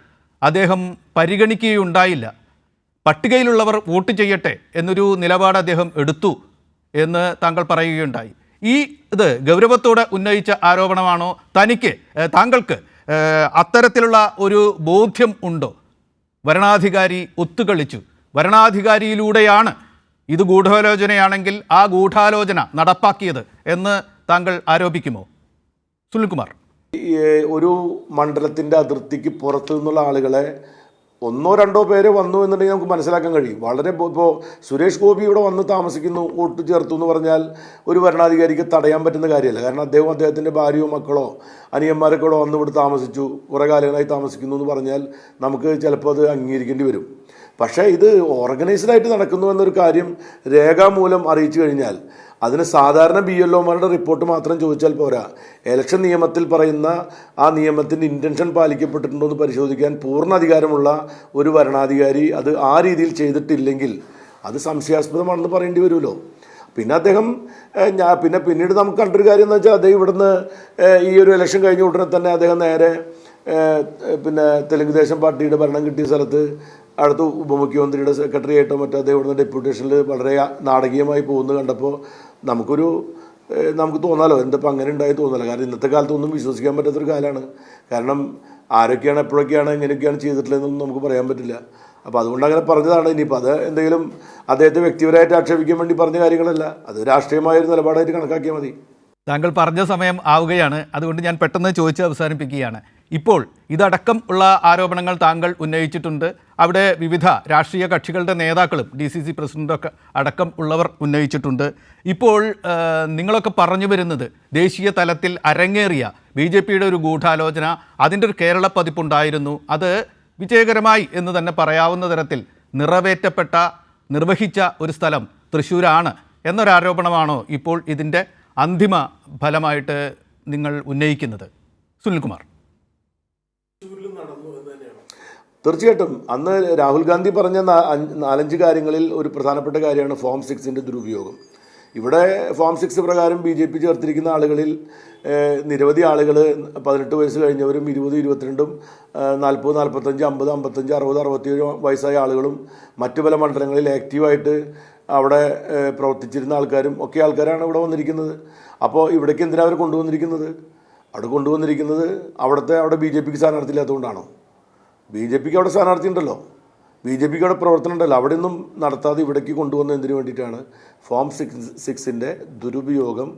അദ്ദേഹം പരിഗണിക്കുകയുണ്ടായില്ല. പട്ടികയിലുള്ളവർ വോട്ട് ചെയ്യട്ടെ എന്നൊരു നിലപാട് അദ്ദേഹം എടുത്തു എന്ന് താങ്കൾ പറയുകയുണ്ടായി. ഈ ഇത് ഗൗരവത്തോടെ ഉന്നയിച്ച ആരോപണമാണോ? താങ്കൾക്ക് അത്തരത്തിലുള്ള ഒരു ബോധ്യം ഉണ്ടോ? വരണാധികാരി ഒത്തുകളിച്ചു, വരണാധികാരിയിലൂടെയാണ് ഇത് ഗൂഢാലോചനയാണെങ്കിൽ ആ ഗൂഢാലോചന നടപ്പാക്കിയത് എന്ന് താങ്കൾ ആരോപിക്കുമോ? സുനിൽകുമാർ, ഒരു മണ്ഡലത്തിൻ്റെ അതിർത്തിക്ക് പുറത്തു നിന്നുള്ള ആളുകളെ ഒന്നോ രണ്ടോ പേര് വന്നു എന്നുണ്ടെങ്കിൽ നമുക്ക് മനസ്സിലാക്കാൻ കഴിയും. വളരെ ഇപ്പോൾ സുരേഷ് ഗോപി ഇവിടെ വന്ന് താമസിക്കുന്നു, വോട്ട് ചേർത്തു എന്ന് പറഞ്ഞാൽ ഒരു ഭരണാധികാരിക്ക് തടയാൻ പറ്റുന്ന കാര്യമല്ല. കാരണം അദ്ദേഹത്തിൻ്റെ ഭാര്യയോ മക്കളോ അനിയന്മാരൊക്കെ ഇവിടെ വന്ന് ഇവിടെ താമസിച്ചു, കുറേ കാലങ്ങളായി താമസിക്കുന്നു എന്ന് പറഞ്ഞാൽ നമുക്ക് ചിലപ്പോൾ അത് അംഗീകരിക്കേണ്ടി വരും. പക്ഷേ ഇത് ഓർഗനൈസ്ഡായിട്ട് നടക്കുന്നു എന്നൊരു കാര്യം രേഖാമൂലം അറിയിച്ചു കഴിഞ്ഞാൽ അതിന് സാധാരണ BLOമാരുടെ റിപ്പോർട്ട് മാത്രം ചോദിച്ചാൽ പോരാ. ഇലക്ഷൻ നിയമത്തിൽ പറയുന്ന ആ നിയമത്തിൻ്റെ ഇൻറ്റൻഷൻ പാലിക്കപ്പെട്ടിട്ടുണ്ടോ എന്ന് പരിശോധിക്കാൻ പൂർണ്ണ അധികാരമുള്ള ഒരു ഭരണാധികാരി അത് ആ രീതിയിൽ ചെയ്തിട്ടില്ലെങ്കിൽ അത് സംശയാസ്പദമാണെന്ന് പറയേണ്ടി വരുമല്ലോ. പിന്നെ അദ്ദേഹം പിന്നീട് നമുക്ക് കണ്ടൊരു കാര്യം എന്ന് വെച്ചാൽ അദ്ദേഹം ഇവിടുന്ന് ഈ ഒരു ഇലക്ഷൻ കഴിഞ്ഞ ഉടനെ തന്നെ അദ്ദേഹം നേരെ തെലുങ്ക് ദേശം പാർട്ടിയുടെ ഭരണം കിട്ടിയ സ്ഥലത്ത് അടുത്ത ഉപമുഖ്യമന്ത്രിയുടെ സെക്രട്ടറി ആയിട്ടോ മറ്റോ അദ്ദേഹം ഇവിടുന്ന് ഡെപ്യൂട്ടേഷനിൽ വളരെ നാടകീയമായി പോകുന്നത് കണ്ടപ്പോൾ നമുക്ക് തോന്നാലോ എന്തപ്പോൾ അങ്ങനെ ഉണ്ടായി തോന്നല്ലോ. കാരണം ഇന്നത്തെ കാലത്തൊന്നും വിശ്വസിക്കാൻ പറ്റാത്തൊരു കാലമാണ്. കാരണം ആരൊക്കെയാണ് എപ്പോഴൊക്കെയാണ് എങ്ങനെയൊക്കെയാണ് ചെയ്തിട്ടുള്ളതെന്നൊന്നും നമുക്ക് പറയാൻ പറ്റില്ല. അപ്പോൾ അതുകൊണ്ട് അങ്ങനെ പറഞ്ഞതാണ്. ഇനിയിപ്പോൾ അത് എന്തെങ്കിലും അദ്ദേഹത്തെ വ്യക്തിപരമായിട്ട് ആക്ഷേപിക്കാൻ വേണ്ടി പറഞ്ഞ കാര്യങ്ങളല്ല, അത് രാഷ്ട്രീയമായൊരു നിലപാടായിട്ട് കണക്കാക്കിയാൽ മതി. താങ്കൾ പറഞ്ഞ സമയം ആവുകയാണ്, അതുകൊണ്ട് ഞാൻ പെട്ടെന്ന് ചോദിച്ച് അവസാനിപ്പിക്കുകയാണ്. ഇപ്പോൾ ഇതടക്കം ഉള്ള ആരോപണങ്ങൾ താങ്കൾ ഉന്നയിച്ചിട്ടുണ്ട്. അവിടെ വിവിധ രാഷ്ട്രീയ കക്ഷികളുടെ നേതാക്കളും DCC പ്രസിഡൻ്റൊക്കെ അടക്കം ഉള്ളവർ ഉന്നയിച്ചിട്ടുണ്ട്. ഇപ്പോൾ നിങ്ങളൊക്കെ പറഞ്ഞു വരുന്നത് ദേശീയ തലത്തിൽ അരങ്ങേറിയ BJPയുടെ ഒരു ഗൂഢാലോചന, അതിൻ്റെ ഒരു കേരള പതിപ്പുണ്ടായിരുന്നു, അത് വിജയകരമായി എന്ന് തന്നെ പറയാവുന്ന തരത്തിൽ നിർവഹിച്ച ഒരു സ്ഥലം തൃശ്ശൂരാണ് എന്നൊരാരോപണമാണോ ഇപ്പോൾ ഇതിൻ്റെ അന്തിമ ഫലമായിട്ട് നിങ്ങൾ ഉന്നയിക്കുന്നത്? സുനിൽകുമാർ, തീർച്ചയായിട്ടും അന്ന് രാഹുൽ ഗാന്ധി പറഞ്ഞ 4-5 കാര്യങ്ങളിൽ ഒരു പ്രധാനപ്പെട്ട കാര്യമാണ് Form 6ൻ്റെ ദുരുപയോഗം. ഇവിടെ Form 6 പ്രകാരം BJP ചേർത്തിരിക്കുന്ന ആളുകളിൽ നിരവധി ആളുകൾ 18 വയസ്സ് കഴിഞ്ഞവരും 20, 22, 40, 45, 50, 55, 60, 67 വയസ്സായ ആളുകളും മറ്റു പല മണ്ഡലങ്ങളിൽ ആക്റ്റീവായിട്ട് അവിടെ പ്രവർത്തിച്ചിരുന്ന ആൾക്കാരും ഒക്കെ ആൾക്കാരാണ് ഇവിടെ വന്നിരിക്കുന്നത്. അപ്പോൾ ഇവിടേക്ക് എന്തിനാണ് അവർ കൊണ്ടുവന്നിരിക്കുന്നത്? അവിടെ BJPക്ക് സ്ഥാനാർത്ഥി ഇല്ലാത്തതുകൊണ്ടാണോ? BJPക്ക് അവിടെ സ്ഥാനാർത്ഥി ഉണ്ടല്ലോ, BJPക്ക് അവിടെ പ്രവർത്തനം ഉണ്ടല്ലോ. അവിടെ നിന്നും നടത്താതെ ഇവിടേക്ക് കൊണ്ടുവന്ന എന്തിനു വേണ്ടിയിട്ടാണ്? Form 6ൻ്റെ ദുരുപയോഗം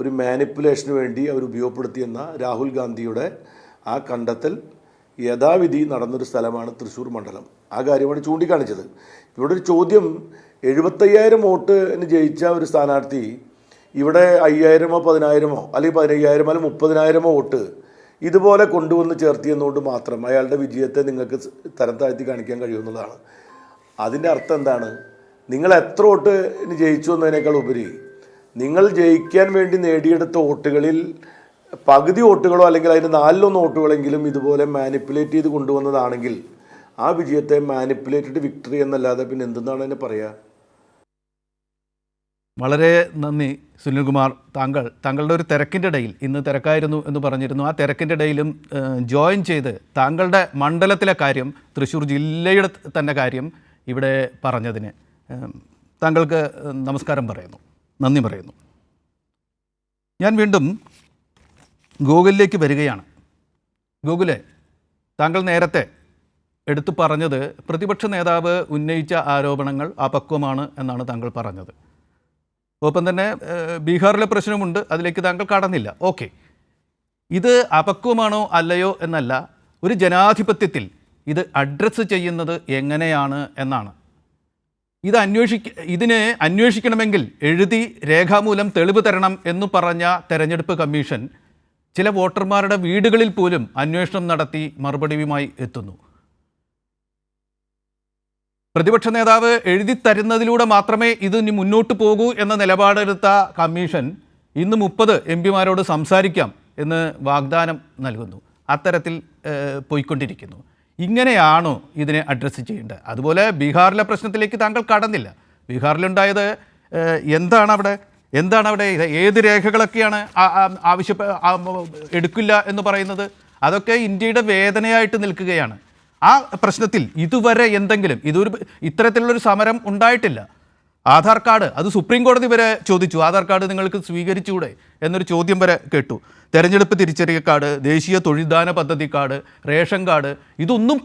ഒരു മാനിപ്പുലേഷന് വേണ്ടി അവർ ഉപയോഗപ്പെടുത്തിയെന്ന രാഹുൽ ഗാന്ധിയുടെ ആ കണ്ടെത്തൽ യഥാവിധി നടന്നൊരു സ്ഥലമാണ് തൃശ്ശൂർ മണ്ഡലം. ആ കാര്യമാണ് ചൂണ്ടിക്കാണിച്ചത്. ഇവിടെ ഒരു ചോദ്യം, 75,000 വോട്ടിന് ജയിച്ച ഒരു സ്ഥാനാർത്ഥി ഇവിടെ 5,000-ഓ 10,000-ഓ അല്ലെങ്കിൽ 15,000 അല്ലെങ്കിൽ 30,000 വോട്ട് ഇതുപോലെ കൊണ്ടുവന്ന് ചേർത്തിയെന്നുകൊണ്ട് മാത്രം അയാളുടെ വിജയത്തെ നിങ്ങൾക്ക് തരം താഴ്ത്തി കാണിക്കാൻ കഴിയുമെന്നുള്ളതാണ്. അതിൻ്റെ അർത്ഥം എന്താണ്? നിങ്ങൾ എത്ര വോട്ടിന് ജയിച്ചു എന്നതിനേക്കാൾ ഉപരി നിങ്ങൾ ജയിക്കാൻ വേണ്ടി നേടിയെടുത്ത വോട്ടുകളിൽ പകുതി വോട്ടുകളോ അല്ലെങ്കിൽ അതിൻ്റെ 4-1 വോട്ടുകളെങ്കിലും ഇതുപോലെ മാനിപ്പുലേറ്റ് ചെയ്ത് കൊണ്ടുവന്നതാണെങ്കിൽ ആ വിജയത്തെ മാനിപ്പുലേറ്റഡ് വിക്ടറി എന്നല്ലാതെ പിന്നെ എന്തെന്നാണ് അതിനെ പറയുക? വളരെ നന്ദി സുനിൽകുമാർ. താങ്കളുടെ ഒരു തിരക്കിൻ്റെ ഇടയിൽ, ഇന്ന് തിരക്കായിരുന്നു എന്ന് പറഞ്ഞിരുന്നു, ആ തിരക്കിൻ്റെ ഇടയിലും ജോയിൻ ചെയ്ത് താങ്കളുടെ മണ്ഡലത്തിലെ കാര്യം, തൃശ്ശൂർ ജില്ലയുടെ തന്നെ കാര്യം ഇവിടെ പറഞ്ഞതിന് താങ്കൾക്ക് നമസ്കാരം പറയുന്നു, നന്ദി പറയുന്നു. ഞാൻ വീണ്ടും ഗോകുലിലേക്ക് വരികയാണ്. ഗോകുലെ, താങ്കൾ നേരത്തെ എടുത്തു പറഞ്ഞത് പ്രതിപക്ഷ നേതാവ് ഉന്നയിച്ച ആരോപണങ്ങൾ അപക്വമാണ് എന്നാണ് താങ്കൾ പറഞ്ഞത്. ഒപ്പം തന്നെ ബീഹാറിലെ പ്രശ്നമുണ്ട്, അതിലേക്ക് താങ്കൾ കടന്നില്ല. ഓക്കെ, ഇത് അപക്വമാണോ അല്ലയോ എന്നല്ല, ഒരു ജനാധിപത്യത്തിൽ ഇത് അഡ്രസ്സ് ചെയ്യുന്നത് എങ്ങനെയാണ് എന്നാണ്. ഇതിനെ അന്വേഷിക്കണമെങ്കിൽ എഴുതി രേഖാമൂലം തെളിവ് തരണം എന്ന് പറഞ്ഞ തെരഞ്ഞെടുപ്പ് കമ്മീഷൻ ചില വോട്ടർമാരുടെ വീടുകളിൽ പോലും അന്വേഷണം നടത്തി മറുപടിയുമായി എത്തുന്നു. പ്രതിപക്ഷ നേതാവ് എഴുതി തരുന്നതിലൂടെ മാത്രമേ ഇത് ഇനി മുന്നോട്ട് പോകൂ എന്ന നിലപാടെടുത്ത കമ്മീഷൻ ഇന്ന് 30 MPമാരോട് സംസാരിക്കാം എന്ന് വാഗ്ദാനം നൽകുന്നു. അത്തരത്തിൽ പോയിക്കൊണ്ടിരിക്കുന്നു. ഇങ്ങനെയാണോ ഇതിനെ അഡ്രസ്സ് ചെയ്യേണ്ടത്? അതുപോലെ ബീഹാറിലെ പ്രശ്നത്തിലേക്ക് താങ്കൾ കടന്നില്ല. ബീഹാറിലുണ്ടായത് എന്താണ് അവിടെ ഏത് രേഖകളൊക്കെയാണ് എടുക്കില്ല എന്ന് പറയുന്നത്? അതൊക്കെ ഇന്ത്യയുടെ വേദനയായിട്ട് നിൽക്കുകയാണ്. ആ പ്രശ്നത്തിൽ ഇതുവരെ ഇത്തരത്തിലുള്ളൊരു സമരം ഉണ്ടായിട്ടില്ല. ആധാർ കാർഡ് അത് സുപ്രീം കോടതി വരെ ചോദിച്ചു. ആധാർ കാർഡ് നിങ്ങൾക്ക് സ്വീകരിച്ചുകൂടെ എന്നൊരു ചോദ്യം വരെ കേട്ടു. തെരഞ്ഞെടുപ്പ് തിരിച്ചറിയൽ കാർഡ്, ദേശീയ തൊഴിൽദാന പദ്ധതി കാർഡ്, റേഷൻ കാർഡ്, ഇതൊന്നും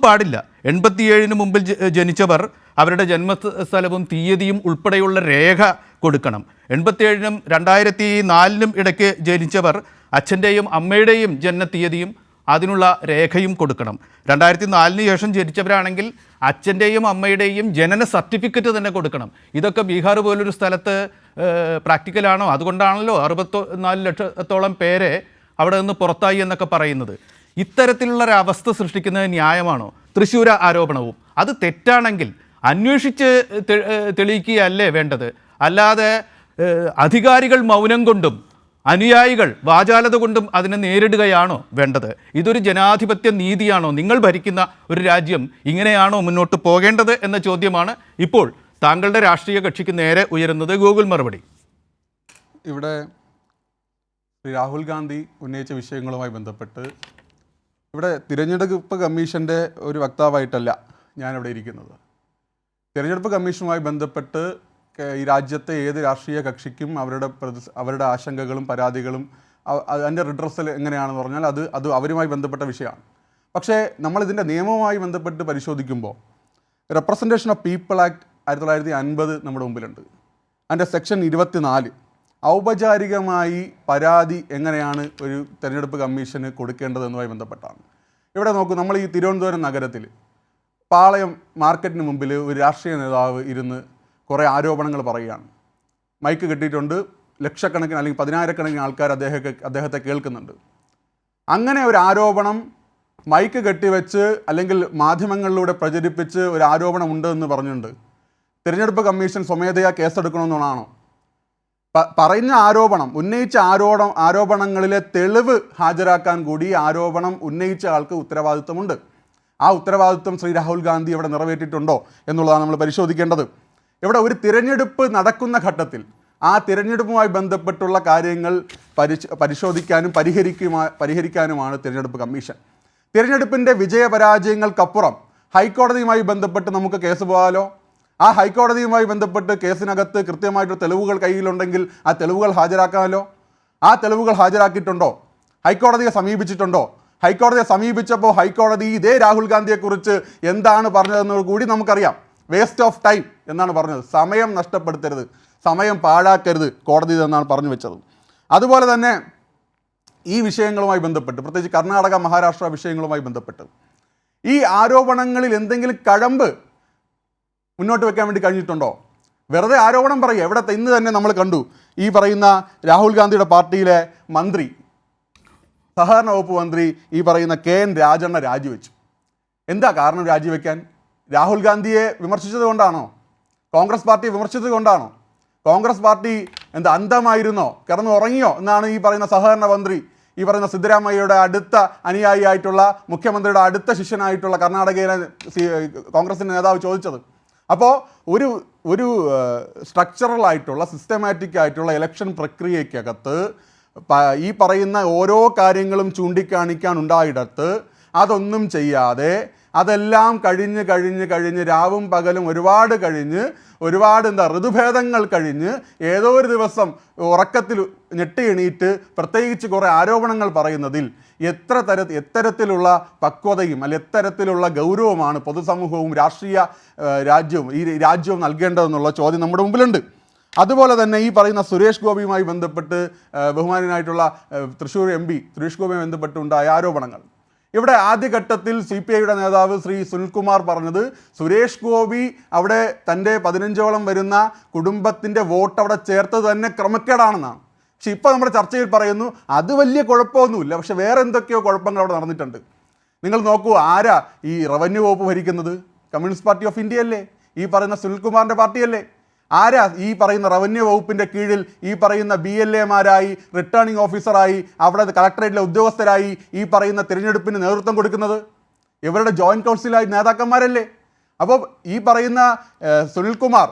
പാടില്ല. 87 മുമ്പിൽ ജനിച്ചവർ അവരുടെ ജന്മസ്ഥലവും തീയതിയും ഉൾപ്പെടെയുള്ള രേഖ കൊടുക്കണം. 87 2004 ഇടയ്ക്ക് ജനിച്ചവർ അച്ഛൻ്റെയും അമ്മയുടെയും ജനനത്തീയതിയും അതിനുള്ള രേഖയും കൊടുക്കണം. 2004 ശേഷം ജനിച്ചവരാണെങ്കിൽ അച്ഛൻ്റെയും അമ്മയുടെയും ജനന സർട്ടിഫിക്കറ്റ് തന്നെ കൊടുക്കണം. ഇതൊക്കെ ബീഹാർ പോലൊരു സ്ഥലത്ത് പ്രാക്ടിക്കലാണോ? അതുകൊണ്ടാണല്ലോ 64 ലക്ഷത്തോളം പേരെ അവിടെ നിന്ന് പുറത്തായി എന്നൊക്കെ പറയുന്നത്. ഇത്തരത്തിലുള്ളൊരവസ്ഥ സൃഷ്ടിക്കുന്നത് ന്യായമാണോ? തൃശ്ശൂർ ആരോപണവും അത് തെറ്റാണെങ്കിൽ അന്വേഷിച്ച് തെളിയിക്കുകയല്ലേ വേണ്ടത്? അല്ലാതെ അധികാരികൾ മൗനം കൊണ്ടും അനുയായികൾ വാചാലത കൊണ്ടും അതിനെ നേരിടുകയാണോ വേണ്ടത്? ഇതൊരു ജനാധിപത്യ നീതിയാണോ? നിങ്ങൾ ഭരിക്കുന്ന ഒരു രാജ്യം ഇങ്ങനെയാണോ മുന്നോട്ട് പോകേണ്ടത് എന്ന ചോദ്യമാണ് ഇപ്പോൾ താങ്കളുടെ രാഷ്ട്രീയ കക്ഷിക്ക് നേരെ ഉയരുന്നത്. ഗൂഗിൾ മറുപടി. ഇവിടെ ശ്രീ രാഹുൽ ഗാന്ധി ഉന്നയിച്ച വിഷയങ്ങളുമായി ബന്ധപ്പെട്ട് ഇവിടെ തിരഞ്ഞെടുപ്പ് കമ്മീഷൻ്റെ ഒരു വക്താവായിട്ടല്ല ഞാനിവിടെ ഇരിക്കുന്നത്. തിരഞ്ഞെടുപ്പ് കമ്മീഷനുമായി ബന്ധപ്പെട്ട് ഈ രാജ്യത്തെ ഏത് രാഷ്ട്രീയ കക്ഷിക്കും അവരുടെ ആശങ്കകളും പരാതികളും അതിൻ്റെ റിഡ്രസൽ എങ്ങനെയാണെന്ന് പറഞ്ഞാൽ അത് അവരുമായി ബന്ധപ്പെട്ട വിഷയമാണ്. പക്ഷേ നമ്മളിതിൻ്റെ നിയമവുമായി ബന്ധപ്പെട്ട് പരിശോധിക്കുമ്പോൾ റെപ്രസെൻറ്റേഷൻ ഓഫ് പീപ്പിൾ ആക്ട് 1950 നമ്മുടെ മുമ്പിലുണ്ട്. അതിൻ്റെ സെക്ഷൻ 24 ഔപചാരികമായി പരാതി എങ്ങനെയാണ് ഒരു തിരഞ്ഞെടുപ്പ് കമ്മീഷന് കൊടുക്കേണ്ടതെന്നുമായി ബന്ധപ്പെട്ടാണ്. ഇവിടെ നോക്കൂ, നമ്മൾ ഈ തിരുവനന്തപുരം നഗരത്തിൽ പാളയം മാർക്കറ്റിന് മുമ്പിൽ ഒരു രാഷ്ട്രീയ നേതാവ് ഇരുന്ന് കുറേ ആരോപണങ്ങൾ പറയുകയാണ്. മൈക്ക് കെട്ടിയിട്ടുണ്ട്, ലക്ഷക്കണക്കിന് അല്ലെങ്കിൽ 10,000-കണക്കിന് ആൾക്കാർ അദ്ദേഹത്തെ കേൾക്കുന്നുണ്ട്. അങ്ങനെ ഒരു ആരോപണം മൈക്ക് കെട്ടിവെച്ച് അല്ലെങ്കിൽ മാധ്യമങ്ങളിലൂടെ പ്രചരിപ്പിച്ച് ഒരു ആരോപണം ഉണ്ട് എന്ന് പറഞ്ഞുകൊണ്ട് തിരഞ്ഞെടുപ്പ് കമ്മീഷൻ സ്വമേധയാ കേസെടുക്കണമെന്നാണോ? പറയുന്ന ആരോപണം, ഉന്നയിച്ച ആരോപണങ്ങളിലെ തെളിവ് ഹാജരാക്കാൻ കൂടി ആരോപണം ഉന്നയിച്ച ആൾക്ക് ഉത്തരവാദിത്വമുണ്ട്. ആ ഉത്തരവാദിത്വം ശ്രീ രാഹുൽ ഗാന്ധി ഇവിടെ നിറവേറ്റിയിട്ടുണ്ടോ എന്നുള്ളതാണ് നമ്മൾ പരിശോധിക്കേണ്ടത്. ഇവിടെ ഒരു തിരഞ്ഞെടുപ്പ് നടക്കുന്ന ഘട്ടത്തിൽ ആ തിരഞ്ഞെടുപ്പുമായി ബന്ധപ്പെട്ടുള്ള കാര്യങ്ങൾ പരിശോധിക്കാനും പരിഹരിക്കാനുമാണ് തിരഞ്ഞെടുപ്പ് കമ്മീഷൻ. തിരഞ്ഞെടുപ്പിൻ്റെ വിജയപരാജയങ്ങൾക്കപ്പുറം ഹൈക്കോടതിയുമായി ബന്ധപ്പെട്ട് നമുക്ക് കേസ് പോകാമല്ലോ. ആ ഹൈക്കോടതിയുമായി ബന്ധപ്പെട്ട് കേസിനകത്ത് കൃത്യമായിട്ട് തെളിവുകൾ കയ്യിലുണ്ടെങ്കിൽ ആ തെളിവുകൾ ഹാജരാക്കാമല്ലോ. ആ തെളിവുകൾ ഹാജരാക്കിയിട്ടുണ്ടോ? ഹൈക്കോടതിയെ സമീപിച്ചിട്ടുണ്ടോ? ഹൈക്കോടതിയെ സമീപിച്ചപ്പോൾ ഹൈക്കോടതി ഇതേ രാഹുൽ ഗാന്ധിയെക്കുറിച്ച് എന്താണ് പറഞ്ഞതെന്ന് കൂടി നമുക്കറിയാം. വേസ്റ്റ് ഓഫ് ടൈം എന്നാണ് പറഞ്ഞത്. സമയം നഷ്ടപ്പെടുത്തരുത്, സമയം പാഴാക്കരുത് കോടതി എന്നാണ് പറഞ്ഞു വെച്ചത്. അതുപോലെ തന്നെ ഈ വിഷയങ്ങളുമായി ബന്ധപ്പെട്ട്, പ്രത്യേകിച്ച് കർണാടക മഹാരാഷ്ട്ര വിഷയങ്ങളുമായി ബന്ധപ്പെട്ട് ഈ ആരോപണങ്ങളിൽ എന്തെങ്കിലും കഴമ്പ് മുന്നോട്ട് വെക്കാൻ വേണ്ടി കഴിഞ്ഞിട്ടുണ്ടോ? വെറുതെ ആരോപണം പറയുക. ഇവിടെ ഇന്ന് തന്നെ നമ്മൾ കണ്ടു, ഈ പറയുന്ന രാഹുൽ ഗാന്ധിയുടെ പാർട്ടിയിലെ മന്ത്രി, സഹകരണ വകുപ്പ് മന്ത്രി ഈ പറയുന്ന KN രാജണ്ണ രാജിവെച്ചു. എന്താ കാരണം രാജിവെക്കാൻ? രാഹുൽ ഗാന്ധിയെ വിമർശിച്ചത് കൊണ്ടാണോ? കോൺഗ്രസ് പാർട്ടിയെ വിമർശിച്ചത് കൊണ്ടാണോ? കോൺഗ്രസ് പാർട്ടി എന്താ അന്ധമായിരുന്നോ, കിടന്നു ഉറങ്ങിയോ എന്നാണ് ഈ പറയുന്ന സഹകരണ മന്ത്രി, ഈ പറയുന്ന സിദ്ധരാമയ്യയുടെ അടുത്ത അനുയായിയായിട്ടുള്ള, മുഖ്യമന്ത്രിയുടെ അടുത്ത ശിഷ്യനായിട്ടുള്ള കർണാടകയിലെ കോൺഗ്രസിൻ്റെ നേതാവ് ചോദിച്ചത്. അപ്പോൾ ഒരു സ്ട്രക്ചറൽ ആയിട്ടുള്ള സിസ്റ്റമാറ്റിക് ആയിട്ടുള്ള ഇലക്ഷൻ പ്രക്രിയയ്ക്കകത്ത് ഈ പറയുന്ന ഓരോ കാര്യങ്ങളും ചൂണ്ടിക്കാണിക്കാനുണ്ടായിടത്ത് അതൊന്നും ചെയ്യാതെ അതെല്ലാം കഴിഞ്ഞ് രാവും പകലും ഒരുപാട് ഋതുഭേദങ്ങൾ കഴിഞ്ഞ് ഏതോ ഒരു ദിവസം ഉറക്കത്തിൽ ഞെട്ടി എണീറ്റ് പ്രത്യേകിച്ച് കുറേ ആരോപണങ്ങൾ പറയുന്നതിൽ എത്തരത്തിലുള്ള പക്വതയും അല്ലെ എത്തരത്തിലുള്ള ഗൗരവമാണ് പൊതുസമൂഹവും ഈ രാജ്യവും നൽകേണ്ടതെന്നുള്ള ചോദ്യം നമ്മുടെ മുമ്പിലുണ്ട്. അതുപോലെ തന്നെ ഈ പറയുന്ന സുരേഷ് ഗോപിയുമായി ബന്ധപ്പെട്ട് ബഹുമാനായിട്ടുള്ള തൃശ്ശൂർ MP സുരേഷ് ഗോപിയുമായി ബന്ധപ്പെട്ടുണ്ടായ ആരോപണങ്ങൾ, ഇവിടെ ആദ്യഘട്ടത്തിൽ CPIയുടെ നേതാവ് ശ്രീ സുനിൽകുമാർ പറഞ്ഞത് സുരേഷ് ഗോപി അവിടെ തൻ്റെ 15ഓളം വരുന്ന കുടുംബത്തിൻ്റെ വോട്ട് അവിടെ ചേർത്തത് തന്നെ ക്രമക്കേടാണെന്നാണ്. പക്ഷെ ഇപ്പോൾ നമ്മുടെ ചർച്ചയിൽ പറയുന്നു അത് വലിയ കുഴപ്പമൊന്നുമില്ല, പക്ഷെ വേറെ എന്തൊക്കെയോ കുഴപ്പങ്ങൾ അവിടെ നടന്നിട്ടുണ്ട്. നിങ്ങൾ നോക്കൂ, ആരാ ഈ റവന്യൂ വകുപ്പ് ഭരിക്കുന്നത്? കമ്മ്യൂണിസ്റ്റ് പാർട്ടി ഓഫ് ഇന്ത്യ അല്ലേ? ഈ പറയുന്ന സുനിൽകുമാറിൻ്റെ പാർട്ടിയല്ലേ? ആരാ ഈ പറയുന്ന റവന്യൂ വകുപ്പിൻ്റെ കീഴിൽ ഈ പറയുന്ന BLAമാരായി, റിട്ടേണിംഗ് ഓഫീസറായി, അവിടെ കളക്ടറേറ്റിലെ ഉദ്യോഗസ്ഥരായി ഈ പറയുന്ന തിരഞ്ഞെടുപ്പിന് നേതൃത്വം കൊടുക്കുന്നത്? ഇവരുടെ ജോയിൻറ്റ് കൗൺസിലായി നേതാക്കന്മാരല്ലേ? അപ്പോൾ ഈ പറയുന്ന സുനിൽകുമാർ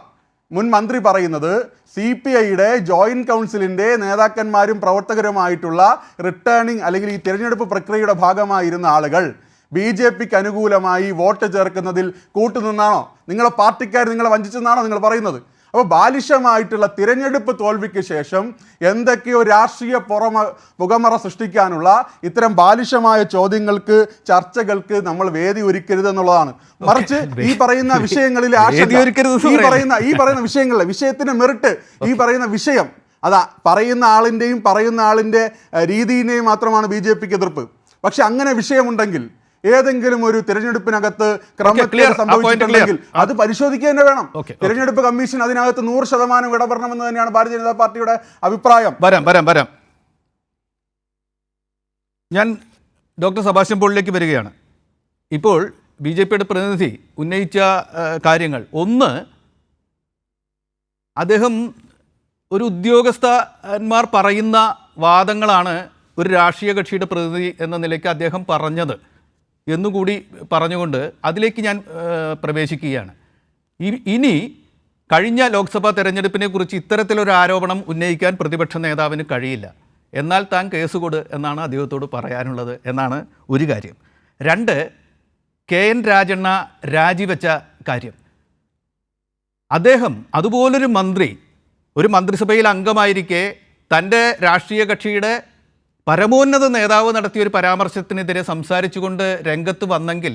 മുൻ മന്ത്രി പറയുന്നത് CPIയുടെ ജോയിൻറ്റ് കൗൺസിലിൻ്റെ നേതാക്കന്മാരും പ്രവർത്തകരുമായിട്ടുള്ള റിട്ടേണിംഗ് അല്ലെങ്കിൽ ഈ തിരഞ്ഞെടുപ്പ് പ്രക്രിയയുടെ ഭാഗമായിരുന്ന ആളുകൾ BJPക്ക് അനുകൂലമായി വോട്ട് ചേർക്കുന്നതിൽ കൂട്ടുനിന്നാണോ? നിങ്ങളെ പാർട്ടിക്കാർ നിങ്ങളെ വഞ്ചിച്ചെന്നാണോ നിങ്ങൾ പറയുന്നത്? അപ്പോൾ ബാലിശമായിട്ടുള്ള തിരഞ്ഞെടുപ്പ് തോൽവിക്ക് ശേഷം എന്തൊക്കെയോ രാഷ്ട്രീയ പുകമറ സൃഷ്ടിക്കാനുള്ള ഇത്തരം ബാലിശമായ ചോദ്യങ്ങൾക്ക്, ചർച്ചകൾക്ക് നമ്മൾ വേദി ഒരുക്കരുത് എന്നുള്ളതാണ്. മറിച്ച് ഈ പറയുന്ന വിഷയങ്ങളിലെ ഈ പറയുന്ന വിഷയങ്ങളിലെ വിഷയത്തിന്റെ മെറിറ്റ്, ഈ പറയുന്ന വിഷയം അതാ പറയുന്ന ആളിൻ്റെ രീതിയിനെയും മാത്രമാണ് BJPക്ക് എതിർപ്പ്. പക്ഷെ അങ്ങനെ വിഷയമുണ്ടെങ്കിൽ ഏതെങ്കിലും ഒരു തിരഞ്ഞെടുപ്പിനകത്ത് ക്രമക്കേട് സംഭവിച്ചിട്ടുണ്ടെങ്കിൽ അത് പരിശോധിക്കുക തന്നെ വേണം. തിരഞ്ഞെടുപ്പ് കമ്മീഷൻ അതിനകത്ത് 100% ഇടപെടണമെന്ന് തന്നെയാണ് ഭാരതീയ ജനതാ പാർട്ടിയുടെ അഭിപ്രായം. വരാം ഞാൻ ഡോക്ടർ സെബാസ്റ്റ്യൻ പോളിലേക്ക് വരികയാണ്. ഇപ്പോൾ BJPയുടെ പ്രതിനിധി ഉന്നയിച്ച കാര്യങ്ങൾ, ഒന്ന്, അദ്ദേഹം ഒരു ഉദ്യോഗസ്ഥന്മാർ പറയുന്ന വാദങ്ങളാണ് ഒരു രാഷ്ട്രീയ കക്ഷിയുടെ പ്രതിനിധി എന്ന നിലയ്ക്ക് അദ്ദേഹം പറഞ്ഞത് എന്നുകൂടി പറഞ്ഞുകൊണ്ട് അതിലേക്ക് ഞാൻ പ്രവേശിക്കുകയാണ്. ഇനി കഴിഞ്ഞ ലോക്സഭാ തെരഞ്ഞെടുപ്പിനെ കുറിച്ച് ഇത്തരത്തിലൊരു ആരോപണം ഉന്നയിക്കാൻ പ്രതിപക്ഷ നേതാവിന് കഴിയില്ല. എന്നാൽ താൻ കേസ് കൊടു എന്നാണ് അദ്ദേഹത്തോട് പറയാനുള്ളത് എന്നാണ് ഒരു കാര്യം. രണ്ട്, KN രാജണ്ണ രാജിവെച്ച കാര്യം. അദ്ദേഹം അതുപോലൊരു മന്ത്രി ഒരു മന്ത്രിസഭയിൽ അംഗമായിരിക്കെ തൻ്റെ രാഷ്ട്രീയ കക്ഷിയുടെ പരമോന്നത നേതാവ് നടത്തിയൊരു പരാമർശത്തിനെതിരെ സംസാരിച്ചുകൊണ്ട് രംഗത്ത് വന്നെങ്കിൽ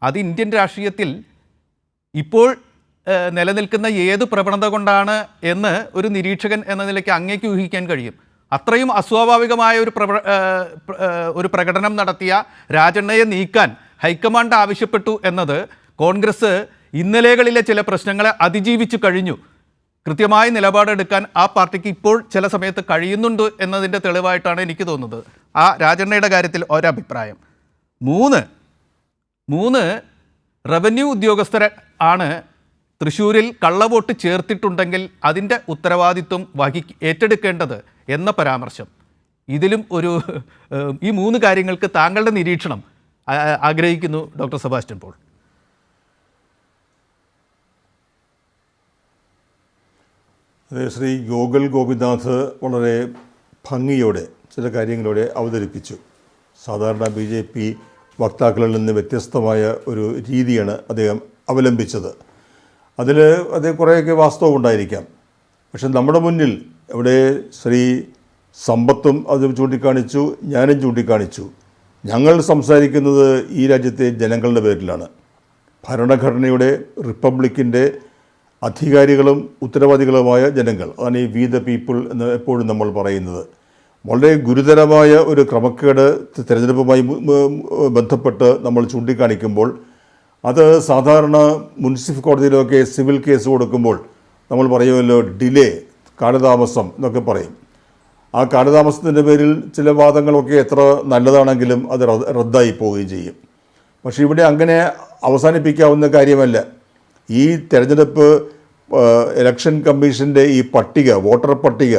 അത് ഇന്ത്യൻ രാഷ്ട്രീയത്തിൽ ഇപ്പോൾ നിലനിൽക്കുന്ന ഏത് പ്രവണത കൊണ്ടാണ് എന്ന് ഒരു നിരീക്ഷകൻ എന്ന നിലയ്ക്ക് അങ്ങേക്ക് ഊഹിക്കാൻ കഴിയും. അത്രയും അസ്വാഭാവികമായ ഒരു പ്രകടനം നടത്തിയ രാജണ്ണയെ നീക്കാൻ ഹൈക്കമാൻഡ് ആവശ്യപ്പെട്ടു എന്നത് കോൺഗ്രസ് ഇന്നലെകളിലെ ചില പ്രശ്നങ്ങളെ അതിജീവിച്ചു കഴിഞ്ഞു. കൃത്യമായ നിലപാടെടുക്കാൻ ആ പാർട്ടിക്ക് ഇപ്പോൾ ചില സമയത്ത് കഴിയുന്നുണ്ട് എന്നതിൻ്റെ തെളിവായിട്ടാണ് എനിക്ക് തോന്നുന്നത്. ആ രാജണ്ണയുടെ കാര്യത്തിൽ ഒരഭിപ്രായം. മൂന്ന് റവന്യൂ ഉദ്യോഗസ്ഥർ ആണ് തൃശ്ശൂരിൽ കള്ളവോട്ട് ചേർത്തിട്ടുണ്ടെങ്കിൽ അതിൻ്റെ ഉത്തരവാദിത്വം ഏറ്റെടുക്കേണ്ടത് എന്ന പരാമർശം. ഇതിലും ഈ 3 കാര്യങ്ങൾക്ക് താങ്കളുടെ നിരീക്ഷണം ആഗ്രഹിക്കുന്നു ഡോക്ടർ സെബാസ്റ്റ്യൻ പോൾ. ശ്രീ ഗോകുൽ ഗോപിനാഥ് വളരെ ഭംഗിയോടെ ചില കാര്യങ്ങളോടെ അവതരിപ്പിച്ചു. സാധാരണ BJP വക്താക്കളിൽ നിന്ന് വ്യത്യസ്തമായ ഒരു രീതിയാണ് അദ്ദേഹം അവലംബിച്ചത്. അതിൽ കുറേയൊക്കെ വാസ്തവം ഉണ്ടായിരിക്കാം. പക്ഷെ നമ്മുടെ മുന്നിൽ ഇവിടെ ശ്രീ സമ്പത്തും അത് ചൂണ്ടിക്കാണിച്ചു, ഞാനും ചൂണ്ടിക്കാണിച്ചു. ഞങ്ങൾ സംസാരിക്കുന്നത് ഈ രാജ്യത്തെ ജനങ്ങളുടെ പേരിലാണ്. ഭരണഘടനയുടെ, റിപ്പബ്ലിക്കിൻ്റെ അധികാരികളും ഉത്തരവാദികളുമായ ജനങ്ങൾ, അതാണ് ഈ വി ദ പീപ്പിൾ എന്ന് എപ്പോഴും നമ്മൾ പറയുന്നത്. വളരെ ഗുരുതരമായ ഒരു ക്രമക്കേട് തിരഞ്ഞെടുപ്പുമായി ബന്ധപ്പെട്ട് നമ്മൾ ചൂണ്ടിക്കാണിക്കുമ്പോൾ അത് സാധാരണ മുനിസിപ്പൽ കോടതിയിലൊക്കെ സിവിൽ കേസ് കൊടുക്കുമ്പോൾ നമ്മൾ പറയുമല്ലോ ഡിലേ, കാലതാമസം എന്നൊക്കെ പറയും. ആ കാലതാമസത്തിൻ്റെ പേരിൽ ചില വാദങ്ങളൊക്കെ എത്ര നല്ലതാണെങ്കിലും അത് റദ്ദായി പോവുകയും ചെയ്യും. പക്ഷേ ഇവിടെ അങ്ങനെ അവസാനിപ്പിക്കാവുന്ന കാര്യമല്ല. ഈ തെരഞ്ഞെടുപ്പ് ഇലക്ഷൻ കമ്മീഷൻ്റെ ഈ പട്ടിക, വോട്ടർ പട്ടിക,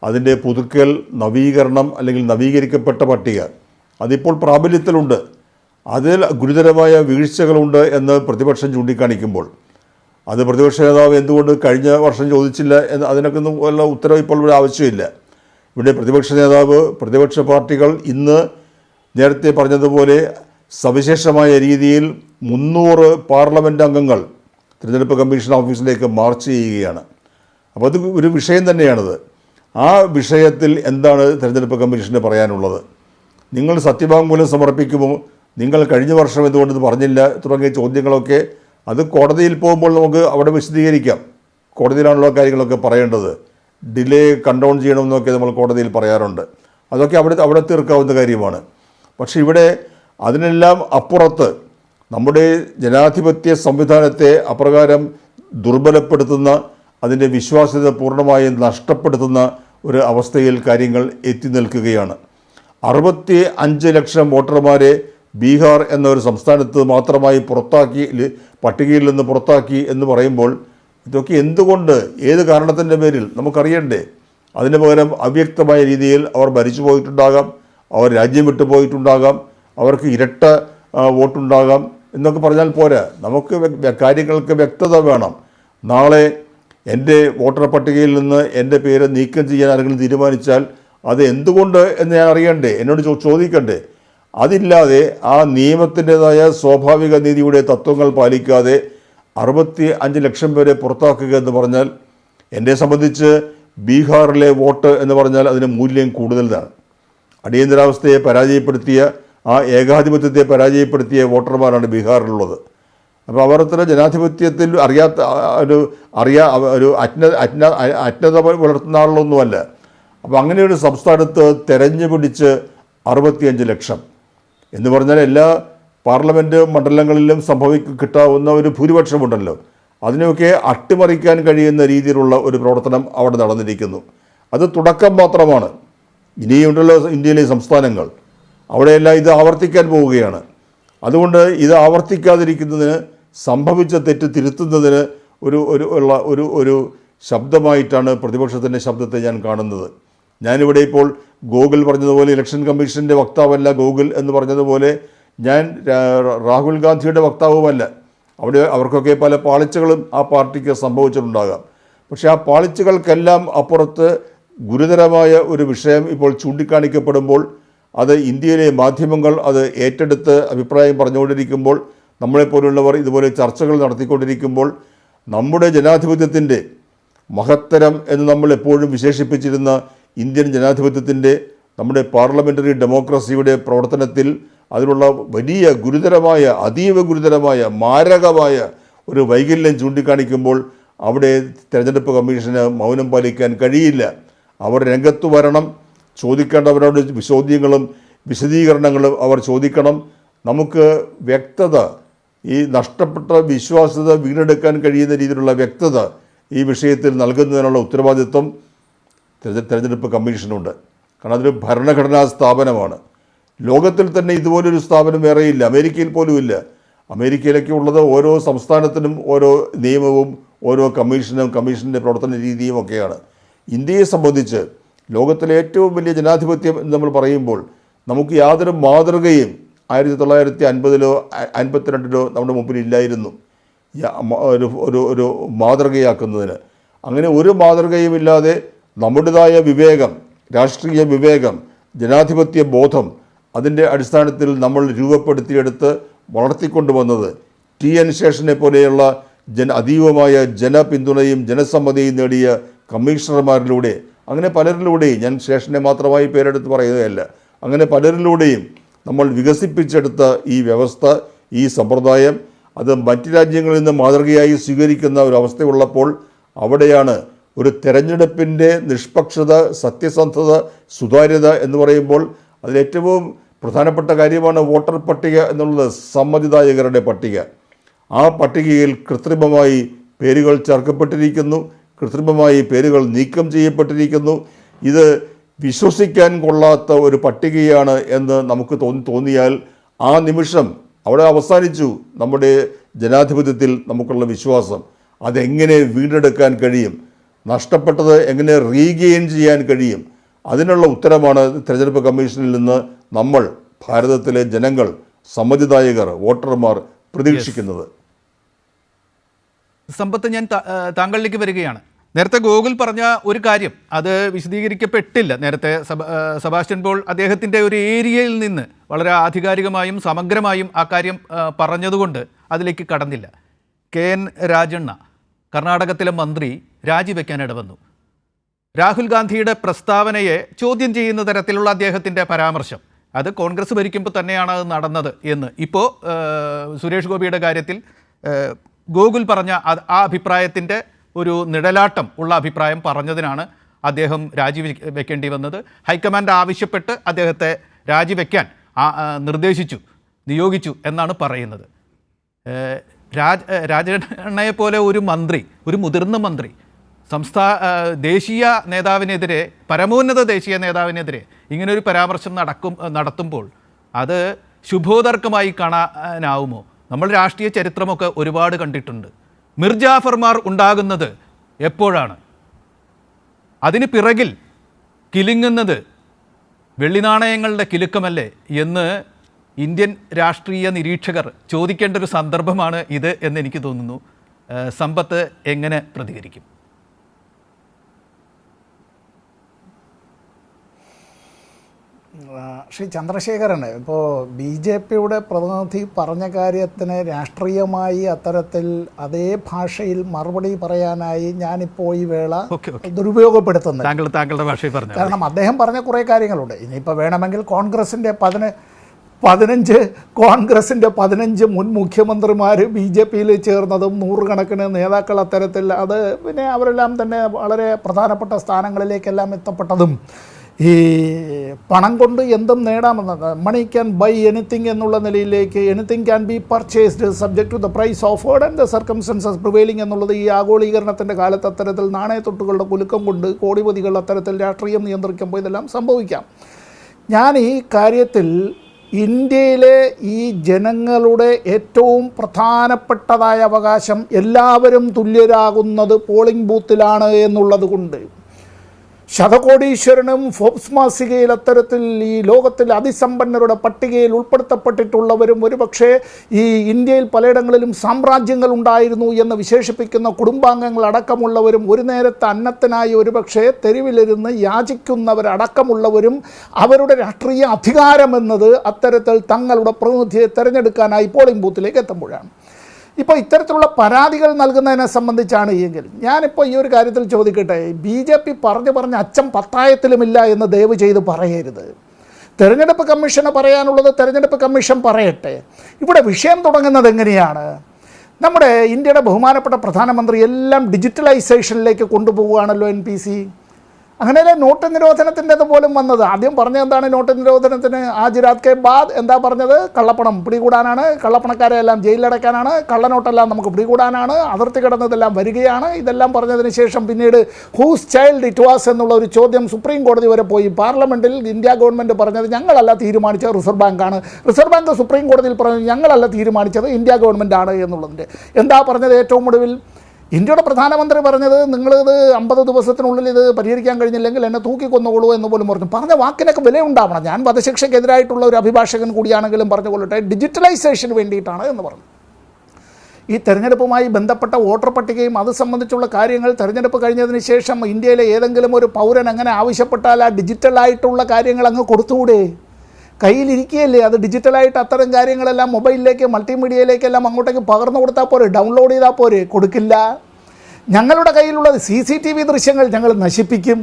അതിൻ്റെ പുതുക്കൽ, നവീകരണം അല്ലെങ്കിൽ നവീകരിക്കപ്പെട്ട പട്ടിക അതിപ്പോൾ പ്രാബല്യത്തിലുണ്ട്. അതിൽ ഗുരുതരമായ വീഴ്ചകളുണ്ട് എന്ന് പ്രതിപക്ഷം ചൂണ്ടിക്കാണിക്കുമ്പോൾ അത് പ്രതിപക്ഷ നേതാവ് എന്തുകൊണ്ട് കഴിഞ്ഞ വർഷം ചോദിച്ചില്ല എന്ന് അതിനൊക്കെ ഒന്നും വല്ല ഉത്തരവ് ഇപ്പോൾ ഇവിടെ ആവശ്യമില്ല. ഇവിടെ പ്രതിപക്ഷ നേതാവ്, പ്രതിപക്ഷ പാർട്ടികൾ ഇന്ന് നേരത്തെ പറഞ്ഞതുപോലെ സവിശേഷമായ രീതിയിൽ 300 പാർലമെൻറ്റ് അംഗങ്ങൾ തിരഞ്ഞെടുപ്പ് കമ്മീഷൻ ഓഫീസിലേക്ക് മാർച്ച് ചെയ്യുകയാണ്. അപ്പോൾ അത് ഒരു വിഷയം തന്നെയാണത്. ആ വിഷയത്തിൽ എന്താണ് തിരഞ്ഞെടുപ്പ് കമ്മീഷന് പറയാനുള്ളത്? നിങ്ങൾ സത്യവാങ്മൂലം സമർപ്പിക്കുമോ? നിങ്ങൾ കഴിഞ്ഞ വർഷം എന്തുകൊണ്ട് ഇത് പറഞ്ഞില്ല? തുടങ്ങിയ ചോദ്യങ്ങളൊക്കെ അത് കോടതിയിൽ പോകുമ്പോൾ നമുക്ക് അവിടെ വിശദീകരിക്കാം. കോടതിയിലാണുള്ള കാര്യങ്ങളൊക്കെ പറയേണ്ടത്. ഡിലേ കൺട്രോൾ ചെയ്യണമെന്നൊക്കെ നമ്മൾ കോടതിയിൽ പറയാറുണ്ട്. അതൊക്കെ അവിടെ തീർക്കാവുന്ന കാര്യമാണ്. പക്ഷേ ഇവിടെ അതിനെല്ലാം അപ്പുറത്ത് നമ്മുടെ ജനാധിപത്യ സംവിധാനത്തെ അപ്രകാരം ദുർബലപ്പെടുത്തുന്ന, അതിൻ്റെ വിശ്വാസ്യത പൂർണ്ണമായും നഷ്ടപ്പെടുത്തുന്ന ഒരു അവസ്ഥയിൽ കാര്യങ്ങൾ എത്തി നിൽക്കുകയാണ്. 65 ലക്ഷം വോട്ടർമാരെ ബീഹാർ എന്നൊരു സംസ്ഥാനത്ത് മാത്രമായി പട്ടികയിൽ നിന്ന് പുറത്താക്കി എന്ന് പറയുമ്പോൾ ഇതൊക്കെ എന്തുകൊണ്ട്, ഏത് കാരണത്തിൻ്റെ പേരിൽ നമുക്കറിയണ്ടേ? അതിന് പകരം അവ്യക്തമായ രീതിയിൽ അവർ ഭരിച്ചു പോയിട്ടുണ്ടാകാം, അവർ രാജ്യം വിട്ടു പോയിട്ടുണ്ടാകാം, അവർക്ക് ഇരട്ട വോട്ടുണ്ടാകാം എന്നൊക്കെ പറഞ്ഞാൽ പോരാ. നമുക്ക് കാര്യങ്ങൾക്ക് വ്യക്തത വേണം. നാളെ എൻ്റെ വോട്ടർ പട്ടികയിൽ നിന്ന് എൻ്റെ പേര് നീക്കം ചെയ്യാൻ ആരെങ്കിലും തീരുമാനിച്ചാൽ അത് എന്തുകൊണ്ട് എന്ന് ഞാൻ അറിയണ്ടേ? എന്നോട് ചോദിക്കണ്ടേ? അതില്ലാതെ ആ നിയമത്തിൻ്റെതായ സ്വാഭാവിക നീതിയുടെ തത്വങ്ങൾ പാലിക്കാതെ 65 ലക്ഷം പേരെ പുറത്താക്കുക എന്ന് പറഞ്ഞാൽ, എന്നെ സംബന്ധിച്ച് ബീഹാറിലെ വോട്ട് എന്ന് പറഞ്ഞാൽ അതിന് മൂല്യം കൂടുതലാണ്. അടിയന്തരാവസ്ഥയെ പരാജയപ്പെടുത്തിയ, ആ ഏകാധിപത്യത്തെ പരാജയപ്പെടുത്തിയ വോട്ടർമാരാണ് ബീഹാറിലുള്ളത്. അപ്പോൾ അവർ അത്ര ജനാധിപത്യത്തിൽ ഒരു അജ്ഞത പുലർത്തുന്ന ആളുകളൊന്നുമല്ല. അപ്പോൾ അങ്ങനെ ഒരു സംസ്ഥാനത്ത് തെരഞ്ഞു പിടിച്ച് 65 ലക്ഷം എന്ന് പറഞ്ഞാൽ എല്ലാ പാർലമെൻറ്റ് മണ്ഡലങ്ങളിലും കിട്ടാവുന്ന ഒരു ഭൂരിപക്ഷമുണ്ടല്ലോ, അതിനെയൊക്കെ അട്ടിമറിക്കാൻ കഴിയുന്ന രീതിയിലുള്ള ഒരു പ്രവർത്തനം അവിടെ നടന്നിരിക്കുന്നു. അത് തുടക്കം മാത്രമാണ്. ഇനിയുണ്ടല്ലോ ഇന്ത്യയിലെ സംസ്ഥാനങ്ങൾ, അവിടെയെല്ലാം ഇത് ആവർത്തിക്കാൻ പോവുകയാണ്. അതുകൊണ്ട് ഇത് ആവർത്തിക്കാതിരിക്കുന്നതിന്, സംഭവിച്ച തെറ്റ് തിരുത്തുന്നതിന് ഒരു ശബ്ദമായിട്ടാണ് പ്രതിപക്ഷത്തിൻ്റെ ശബ്ദത്തെ ഞാൻ കാണുന്നത്. ഞാനിവിടെ ഇപ്പോൾ ഗോകുൽ പറഞ്ഞതുപോലെ ഇലക്ഷൻ കമ്മീഷൻ്റെ വക്താവല്ല ഗോകുൽ എന്ന് പറഞ്ഞതുപോലെ ഞാൻ രാഹുൽ ഗാന്ധിയുടെ വക്താവുമല്ല. അവർക്കൊക്കെ പല പാളിച്ചകളും ആ പാർട്ടിക്ക് സംഭവിച്ചിട്ടുണ്ടാകാം. പക്ഷേ ആ പാളിച്ചകൾക്കെല്ലാം അപ്പുറത്ത് ഗുരുതരമായ ഒരു വിഷയം ഇപ്പോൾ ചൂണ്ടിക്കാണിക്കപ്പെടുമ്പോൾ, അത് ഇന്ത്യയിലെ മാധ്യമങ്ങൾ അത് ഏറ്റെടുത്ത് അഭിപ്രായം പറഞ്ഞുകൊണ്ടിരിക്കുമ്പോൾ, നമ്മളെപ്പോലുള്ളവർ ഇതുപോലെ ചർച്ചകൾ നടത്തിക്കൊണ്ടിരിക്കുമ്പോൾ, നമ്മുടെ ജനാധിപത്യത്തിൻ്റെ മഹത്തരം എന്ന് നമ്മൾ എപ്പോഴും വിശേഷിപ്പിച്ചിരുന്ന ഇന്ത്യൻ ജനാധിപത്യത്തിൻ്റെ, നമ്മുടെ പാർലമെൻ്ററി ഡെമോക്രസിയുടെ പ്രവർത്തനത്തിൽ അതിലുള്ള വലിയ ഗുരുതരമായ, അതീവ ഗുരുതരമായ, മാരകമായ ഒരു വൈകല്യം ചൂണ്ടിക്കാണിക്കുമ്പോൾ അവിടെ തിരഞ്ഞെടുപ്പ് കമ്മീഷന് മൗനം പാലിക്കാൻ കഴിയില്ല. അവർ രംഗത്ത് വരണം, ചോദിക്കേണ്ടവരോട് ചോദ്യങ്ങളും വിശദീകരണങ്ങളും അവർ ചോദിക്കണം. നമുക്ക് വ്യക്തത, ഈ നഷ്ടപ്പെട്ട വിശ്വാസ്യത വീണ്ടെടുക്കാൻ കഴിയുന്ന രീതിയിലുള്ള വ്യക്തത ഈ വിഷയത്തിൽ നൽകുന്നതിനുള്ള ഉത്തരവാദിത്വം തിരഞ്ഞെടുപ്പ് കമ്മീഷനുണ്ട്. കാരണം അതൊരു ഭരണഘടനാ സ്ഥാപനമാണ്. ലോകത്തിൽ തന്നെ ഇതുപോലൊരു സ്ഥാപനം വേറെയില്ല, അമേരിക്കയിൽ പോലും ഇല്ല. അമേരിക്കയിലൊക്കെ ഉള്ളത് ഓരോ സംസ്ഥാനത്തിനും ഓരോ നിയമവും ഓരോ കമ്മീഷനും കമ്മീഷൻ്റെ പ്രവർത്തന രീതിയും ഒക്കെയാണ്. ഇന്ത്യയെ സംബന്ധിച്ച് ലോകത്തിലെ ഏറ്റവും വലിയ ജനാധിപത്യം എന്ന് നമ്മൾ പറയുമ്പോൾ നമുക്ക് യാതൊരു മാതൃകയും 1950-ലോ 52-ലോ നമ്മുടെ മുമ്പിൽ ഇല്ലായിരുന്നു ഒരു മാതൃകയാക്കുന്നതിന്. അങ്ങനെ ഒരു മാതൃകയുമില്ലാതെ നമ്മുടേതായ വിവേകം, രാഷ്ട്രീയ വിവേകം, ജനാധിപത്യ ബോധം, അതിൻ്റെ അടിസ്ഥാനത്തിൽ നമ്മൾ രൂപപ്പെടുത്തിയെടുത്ത് വളർത്തിക്കൊണ്ടുവന്നത് TN ശേഷനെ പോലെയുള്ള അതീവമായ ജനപിന്തുണയും ജനസമ്മതിയും നേടിയ കമ്മീഷണർമാരിലൂടെ, അങ്ങനെ പലരിലൂടെയും, ഞാൻ ശേഷനെ മാത്രമായി പേരെടുത്ത് പറയുകയല്ല, അങ്ങനെ പലരിലൂടെയും നമ്മൾ വികസിപ്പിച്ചെടുത്ത ഈ വ്യവസ്ഥ, ഈ സമ്പ്രദായം, അത് മറ്റ് രാജ്യങ്ങളിൽ നിന്ന് മാതൃകയായി സ്വീകരിക്കുന്ന ഒരവസ്ഥയുള്ളപ്പോൾ അവിടെയാണ് ഒരു തെരഞ്ഞെടുപ്പിൻ്റെ നിഷ്പക്ഷത, സത്യസന്ധത, സുതാര്യത എന്ന് പറയുമ്പോൾ അതിലേറ്റവും പ്രധാനപ്പെട്ട കാര്യമാണ് വോട്ടർ പട്ടിക എന്നുള്ളത്, സമ്മതിദായകരുടെ പട്ടിക. ആ പട്ടികയിൽ കൃത്രിമമായി പേരുകൾ ചേർക്കപ്പെട്ടിരിക്കുന്നു, കൃത്രിമമായി പേരുകൾ നീക്കം ചെയ്യപ്പെട്ടിരിക്കുന്നു. ഇത് വിശ്വസിക്കാൻ കൊള്ളാത്ത ഒരു പട്ടികയാണ് എന്ന് നമുക്ക് തോന്നിയാൽ ആ നിമിഷം അവിടെ അവസാനിച്ചു നമ്മുടെ ജനാധിപത്യത്തിൽ നമുക്കുള്ള വിശ്വാസം. അതെങ്ങനെ വീണ്ടെടുക്കാൻ കഴിയും, നഷ്ടപ്പെട്ടത് എങ്ങനെ റീഗെയിൻ ചെയ്യാൻ കഴിയും, അതിനുള്ള ഉത്തരമാണ് തിരഞ്ഞെടുപ്പ് കമ്മീഷനിൽ നിന്ന് നമ്മൾ, ഭാരതത്തിലെ ജനങ്ങൾ, സമ്മതിദായകർ, വോട്ടർമാർ പ്രതീക്ഷിക്കുന്നത്. സമ്പത്ത്, ഞാൻ താങ്കളിലേക്ക് വരികയാണ്. നേരത്തെ ഗോകുൽ പറഞ്ഞ ഒരു കാര്യം അത് വിശദീകരിക്കപ്പെട്ടില്ല. നേരത്തെ സെബാസ്റ്റ്യൻ പോൾ അദ്ദേഹത്തിൻ്റെ ഒരു ഏരിയയിൽ നിന്ന് വളരെ ആധികാരികമായും സമഗ്രമായും ആ കാര്യം പറഞ്ഞതുകൊണ്ട് അതിലേക്ക് കടന്നില്ല. KN രാജണ്ണ, കർണാടകത്തിലെ മന്ത്രി, രാജിവെക്കാൻ ഇടവന്നു. രാഹുൽ ഗാന്ധിയുടെ പ്രസ്താവനയെ ചോദ്യം ചെയ്യുന്ന തരത്തിലുള്ള അദ്ദേഹത്തിൻ്റെ പരാമർശം, അത് കോൺഗ്രസ് ഭരിക്കുമ്പോൾ തന്നെയാണ് അത് നടന്നത് എന്ന് ഇപ്പോൾ സുരേഷ് ഗോപിയുടെ കാര്യത്തിൽ ഗോകുൽ പറഞ്ഞ ആ അഭിപ്രായത്തിൻ്റെ ഒരു നിഴലാട്ടം ഉള്ള അഭിപ്രായം പറഞ്ഞതിനാണ് അദ്ദേഹം രാജിവെക്കേണ്ടി വന്നത്. ഹൈക്കമാൻഡ് ആവശ്യപ്പെട്ട് അദ്ദേഹത്തെ രാജിവെക്കാൻ നിർദ്ദേശിച്ചു, നിയോഗിച്ചു എന്നാണ് പറയുന്നത്. രാജണ്ണയെ പോലെ ഒരു മന്ത്രി, ഒരു മുതിർന്ന മന്ത്രി, ദേശീയ നേതാവിനെതിരെ, പരമോന്നത ദേശീയ നേതാവിനെതിരെ ഇങ്ങനൊരു പരാമർശം നടത്തുമ്പോൾ അത് ശുഭോദർക്കമായി കാണാനാവുമോ? നമ്മൾ രാഷ്ട്രീയ ചരിത്രമൊക്കെ ഒരുപാട് കണ്ടിട്ടുണ്ട്. മിർജാഫർമാർ ഉണ്ടാകുന്നത് എപ്പോഴാണ്? അതിന് പിറകിൽ കിലുങ്ങുന്നത് വെള്ളിനാണയങ്ങളുടെ കിലുക്കമല്ലേ എന്ന് ഇന്ത്യൻ രാഷ്ട്രീയ നിരീക്ഷകർ ചോദിക്കേണ്ട ഒരു സന്ദർഭമാണ് ഇത് എന്നെനിക്ക് തോന്നുന്നു. സമ്പത്ത് എങ്ങനെ പ്രതികരിക്കും? ശ്രീ ചന്ദ്രശേഖരന് ഇപ്പോൾ ബി ജെ പിയുടെ പ്രതിനിധി പറഞ്ഞ കാര്യത്തിന് രാഷ്ട്രീയമായി അത്തരത്തിൽ അതേ ഭാഷയിൽ മറുപടി പറയാനായി ഞാനിപ്പോൾ ഈ വേള ദുരുപയോഗപ്പെടുത്തുന്നത് താങ്കളുടെ ഭാഷയിൽ പറഞ്ഞു. കാരണം അദ്ദേഹം പറഞ്ഞ കുറേ കാര്യങ്ങളുണ്ട്. ഇനിയിപ്പോൾ വേണമെങ്കിൽ കോൺഗ്രസിൻ്റെ 15 മുൻ മുഖ്യമന്ത്രിമാർ ബി ജെ പിയിൽ ചേർന്നതും നൂറുകണക്കിന് നേതാക്കൾ അത്തരത്തിൽ അത് പിന്നെ അവരെല്ലാം തന്നെ വളരെ പ്രധാനപ്പെട്ട സ്ഥാനങ്ങളിലേക്കെല്ലാം എത്തപ്പെട്ടതും ഈ പണം കൊണ്ട് എന്തും നേടാമെന്നത് മണി ക്യാൻ ബൈ എനിത്തിങ് എന്നുള്ള നിലയിലേക്ക് anything can be purchased subject to the price offered and the circumstances prevailing എന്നുള്ളത് ഈ ആഗോളീകരണത്തിൻ്റെ കാലത്ത് അത്തരത്തിൽ നാണയത്തൊട്ടുകളുടെ കുലുക്കം കൊണ്ട് കോടിപതികൾ അത്തരത്തിൽ രാഷ്ട്രീയം നിയന്ത്രിക്കുമ്പോൾ ഇതെല്ലാം സംഭവിക്കാം. ഞാൻ ഈ കാര്യത്തിൽ ഇന്ത്യയിലെ ഈ ജനങ്ങളുടെ ഏറ്റവും പ്രധാനപ്പെട്ടതായ അവകാശം എല്ലാവരും തുല്യരാകുന്നത് പോളിംഗ് ബൂത്തിലാണ് എന്നുള്ളത് കൊണ്ട് ശതകോടീശ്വരനും ഫോബ്സ് മാസികയിൽ അത്തരത്തിൽ ഈ ലോകത്തിൽ അതിസമ്പന്നരുടെ പട്ടികയിൽ ഉൾപ്പെടുത്തപ്പെട്ടിട്ടുള്ളവരും ഒരുപക്ഷെ ഈ ഇന്ത്യയിൽ പലയിടങ്ങളിലും സാമ്രാജ്യങ്ങൾ ഉണ്ടായിരുന്നു എന്ന് വിശേഷിപ്പിക്കുന്ന കുടുംബാംഗങ്ങൾ അടക്കമുള്ളവരും ഒരു നേരത്തെ അന്നത്തിനായി ഒരുപക്ഷെ തെരുവിലിരുന്ന് യാചിക്കുന്നവരടക്കമുള്ളവരും അവരുടെ രാഷ്ട്രീയ അധികാരമെന്നത് അത്തരത്തിൽ തങ്ങളുടെ പ്രതിനിധിയെ തിരഞ്ഞെടുക്കാനായി പോളിംഗ് ബൂത്തിലേക്ക് എത്തുമ്പോഴാണ്. ഇപ്പോൾ ഇത്തരത്തിലുള്ള പരാതികൾ നൽകുന്നതിനെ സംബന്ധിച്ചാണ് എങ്കിൽ ഞാനിപ്പോൾ ഈ ഒരു കാര്യത്തിൽ ചോദിക്കട്ടെ, ബി ജെ പി പറഞ്ഞ് അച്ചം പത്തായത്തിലുമില്ല എന്ന് ദയവ് ചെയ്ത് പറയരുത്. തെരഞ്ഞെടുപ്പ് കമ്മീഷന് പറയാനുള്ളത് തെരഞ്ഞെടുപ്പ് കമ്മീഷൻ പറയട്ടെ. ഇവിടെ വിഷയം തുടങ്ങുന്നത് എങ്ങനെയാണ്? നമ്മുടെ ഇന്ത്യയുടെ ബഹുമാനപ്പെട്ട പ്രധാനമന്ത്രി എല്ലാം ഡിജിറ്റലൈസേഷനിലേക്ക് കൊണ്ടുപോവുകയാണല്ലോ NPC. അങ്ങനെയല്ലേ നോട്ട് നിരോധനത്തിൻ്റെത് പോലും വന്നത്. ആദ്യം പറഞ്ഞത് എന്താണ്? നോട്ട് നിരോധനത്തിന് ആജ് രാത് കെ ബാദ് എന്താ പറഞ്ഞത്? കള്ളപ്പണം പിടികൂടാനാണ്, കള്ളപ്പണക്കാരെ എല്ലാം ജയിലിലടയ്ക്കാനാണ്, കള്ളനോട്ടെല്ലാം നമുക്ക് പിടികൂടാനാണ്, അതിർത്തി കിടന്നതെല്ലാം വരികയാണ്. ഇതെല്ലാം പറഞ്ഞതിന് ശേഷം പിന്നീട് ഹൂസ് ചൈൽഡ് ഇറ്റ് വാസ് എന്നുള്ള ഒരു ചോദ്യം സുപ്രീം കോടതി വരെ പോയി. പാർലമെൻറ്റിൽ ഇന്ത്യ ഗവൺമെൻറ് പറഞ്ഞത് ഞങ്ങളല്ല തീരുമാനിച്ചത് റിസർവ് ബാങ്കാണ്. റിസർവ് ബാങ്ക് സുപ്രീം കോടതിയിൽ പറഞ്ഞത് ഞങ്ങളല്ല തീരുമാനിച്ചത് ഇന്ത്യ ഗവൺമെൻറ്റാണ് എന്നുള്ളതിൻ്റെ എന്താ പറഞ്ഞത്? ഏറ്റവും ഒടുവിൽ ഇന്ത്യയുടെ പ്രധാനമന്ത്രി പറഞ്ഞത് നിങ്ങളിത് 50 ദിവസത്തിനുള്ളിൽ ഇത് പരിഹരിക്കാൻ കഴിഞ്ഞില്ലെങ്കിൽ എന്നെ തൂക്കിക്കൊന്നുകൊള്ളൂ എന്ന് പോലും പറഞ്ഞു. പറഞ്ഞ വാക്കിനൊക്കെ വിലയുണ്ടാവണം. ഞാൻ വധശിക്ഷയ്ക്കെതിരായിട്ടുള്ള ഒരു അഭിഭാഷകൻ കൂടിയാണെങ്കിലും പറഞ്ഞുകൊള്ളട്ടെ, ഡിജിറ്റലൈസേഷന് വേണ്ടിയിട്ടാണ് എന്ന് പറഞ്ഞു. ഈ തെരഞ്ഞെടുപ്പുമായി ബന്ധപ്പെട്ട വോട്ടർ പട്ടികയും അത് സംബന്ധിച്ചുള്ള കാര്യങ്ങൾ തെരഞ്ഞെടുപ്പ് കഴിഞ്ഞതിന് ശേഷം ഇന്ത്യയിലെ ഏതെങ്കിലും ഒരു പൗരൻ അങ്ങനെ ആവശ്യപ്പെട്ടാൽ ആ ഡിജിറ്റലായിട്ടുള്ള കാര്യങ്ങൾ അങ്ങ് കൊടുത്തുകൂടെ? കയ്യിലിരിക്കുകയല്ലേ, അത് ഡിജിറ്റലായിട്ട് അത്തരം കാര്യങ്ങളെല്ലാം മൊബൈലിലേക്ക് മൾട്ടിമീഡിയയിലേക്കെല്ലാം അങ്ങോട്ടേക്ക് പകർന്നു കൊടുത്താൽ പോരെ, ഡൗൺലോഡ് ചെയ്താൽ പോരെ? കൊടുക്കില്ല. ഞങ്ങളുടെ കയ്യിലുള്ളത് CCTV ദൃശ്യങ്ങൾ ഞങ്ങൾ നശിപ്പിക്കും.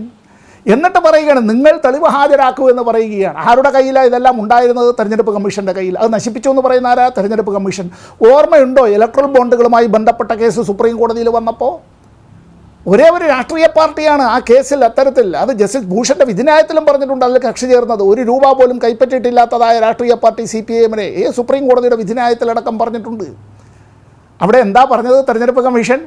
എന്നിട്ട് പറയുകയാണ് നിങ്ങൾ തെളിവ് ഹാജരാക്കൂ എന്ന് പറയുകയാണ്. ആരുടെ കയ്യിലാണ് ഇതെല്ലാം ഉണ്ടായിരുന്നത്? തെരഞ്ഞെടുപ്പ് കമ്മീഷൻ്റെ കയ്യിൽ. അത് നശിപ്പിച്ചു എന്ന് പറയുന്ന ആരാ? തെരഞ്ഞെടുപ്പ് കമ്മീഷൻ. ഓർമ്മയുണ്ടോ ഇലക്ട്രൽ ബോണ്ടുകളുമായി ബന്ധപ്പെട്ട കേസ് സുപ്രീം കോടതിയിൽ വന്നപ്പോൾ? ഒരേ ഒരു രാഷ്ട്രീയ പാർട്ടിയാണ് ആ കേസിൽ അത്തരത്തിൽ, അത് ജസ്റ്റിസ് ഭൂഷൻ്റെ വിധിന്യായത്തിലും പറഞ്ഞിട്ടുണ്ട്, അതിൽ കക്ഷി ചേർന്നത് ₹1 പോലും കൈപ്പറ്റിയിട്ടില്ലാത്തതായ രാഷ്ട്രീയ പാർട്ടി CPIM-നെ സുപ്രീം കോടതിയുടെ വിധിന്യായത്തിലടക്കം പറഞ്ഞിട്ടുണ്ട്. അവിടെ എന്താ പറഞ്ഞത് തെരഞ്ഞെടുപ്പ് കമ്മീഷൻ?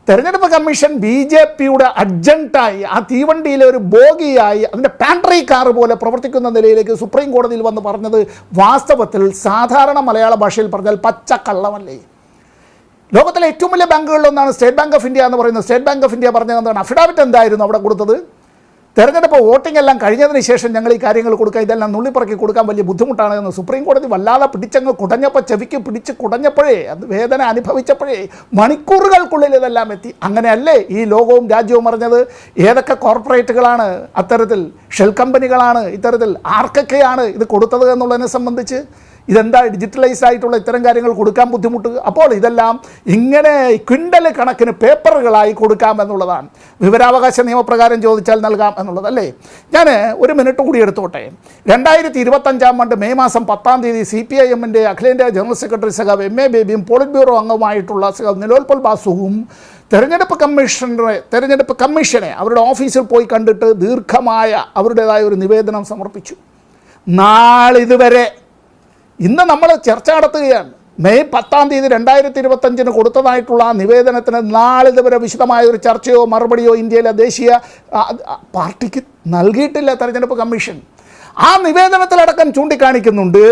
തെരഞ്ഞെടുപ്പ് കമ്മീഷൻ BJPയുടെ അഡ്ജൻറ്റായി, ആ തീവണ്ടിയിലെ ഒരു ബോഗിയായി, അതിൻ്റെ പാൻട്രി കാർ പോലെ പ്രവർത്തിക്കുന്ന നിലയിലേക്ക് സുപ്രീം കോടതിയിൽ വന്ന് പറഞ്ഞത് വാസ്തവത്തിൽ സാധാരണ മലയാള ഭാഷയിൽ പറഞ്ഞാൽ പച്ചക്കള്ളമല്ലേ? ലോകത്തിലെ ഏറ്റവും വലിയ ബാങ്കുകളിലൊന്നാണ് സ്റ്റേറ്റ് ബാങ്ക് ഓഫ് ഇന്ത്യ എന്ന് പറയുന്നത്. സ്റ്റേറ്റ് ബാങ്ക് ഓഫ് ഇന്ത്യ പറഞ്ഞത് എന്താണ്? അഫിഡാവിറ്റ് എന്തായിരുന്നു അവിടെ കൊടുത്തത്? തെരഞ്ഞെടുപ്പ് വോട്ടിംഗ് എല്ലാം കഴിഞ്ഞതിന് ശേഷം ഞങ്ങൾ ഈ കാര്യങ്ങൾ കൊടുക്കുക, ഇതെല്ലാം നുള്ളിപ്പറക്കി കൊടുക്കാൻ വലിയ ബുദ്ധിമുട്ടാണ് എന്ന് സുപ്രീം കോടതി വല്ലാതെ പിടിച്ചങ്ങ് കുടഞ്ഞപ്പോൾ, ചെവിക്ക് പിടിച്ച് കുടഞ്ഞപ്പോഴേ, അത് വേദന അനുഭവിച്ചപ്പോഴേ മണിക്കൂറുകൾക്കുള്ളിൽ ഇതെല്ലാം എത്തി. അങ്ങനെയല്ലേ ഈ ലോകവും രാജ്യവും അറിഞ്ഞത്? ഏതൊക്കെ കോർപ്പറേറ്റുകളാണ് അത്തരത്തിൽ, ഷെൽ കമ്പനികളാണ് ഇത്തരത്തിൽ, ആർക്കൊക്കെയാണ് ഇത് കൊടുത്തത് എന്നുള്ളതിനെ സംബന്ധിച്ച്? ഇതെന്താ ഡിജിറ്റലൈസ്ഡ് ആയിട്ടുള്ള ഇത്തരം കാര്യങ്ങൾ കൊടുക്കാൻ ബുദ്ധിമുട്ട്? അപ്പോൾ ഇതെല്ലാം ഇങ്ങനെ ക്വിൻ്റൽ കണക്കിന് പേപ്പറുകളായി കൊടുക്കാം എന്നുള്ളതാണ്. വിവരാവകാശ നിയമപ്രകാരം ചോദിച്ചാൽ നൽകാം എന്നുള്ളതല്ലേ? ഞാൻ ഒരു മിനിറ്റ് കൂടി എടുത്തോട്ടെ. 2025 മെയ് മാസം 10 CPIM-ൻ്റെ അഖിലേന്ത്യാ ജനറൽ സെക്രട്ടറി സഖാവ് MA ബേബിയും പോളിറ്റ് ബ്യൂറോ അംഗമായിട്ടുള്ള സഖാവ് നിലോൽപൽ ബാസുവും തെരഞ്ഞെടുപ്പ് കമ്മീഷനെ അവരുടെ ഓഫീസിൽ പോയി കണ്ടിട്ട് ദീർഘമായ അവരുടേതായ ഒരു നിവേദനം സമർപ്പിച്ചു. നാളിതുവരെ, ഇന്ന് നമ്മൾ ചർച്ച നടത്തുകയാണ്, മെയ് 10 2025 കൊടുത്തതായിട്ടുള്ള ആ നിവേദനത്തിന് നാളിതുവരെ വിശദമായ ഒരു ചർച്ചയോ മറുപടിയോ ഇന്ത്യയിലെ ദേശീയ പാർട്ടിക്ക് നൽകിയിട്ടില്ല തെരഞ്ഞെടുപ്പ് കമ്മീഷൻ. ആ നിവേദനത്തിലടക്കം ചൂണ്ടിക്കാണിക്കുന്നുണ്ട്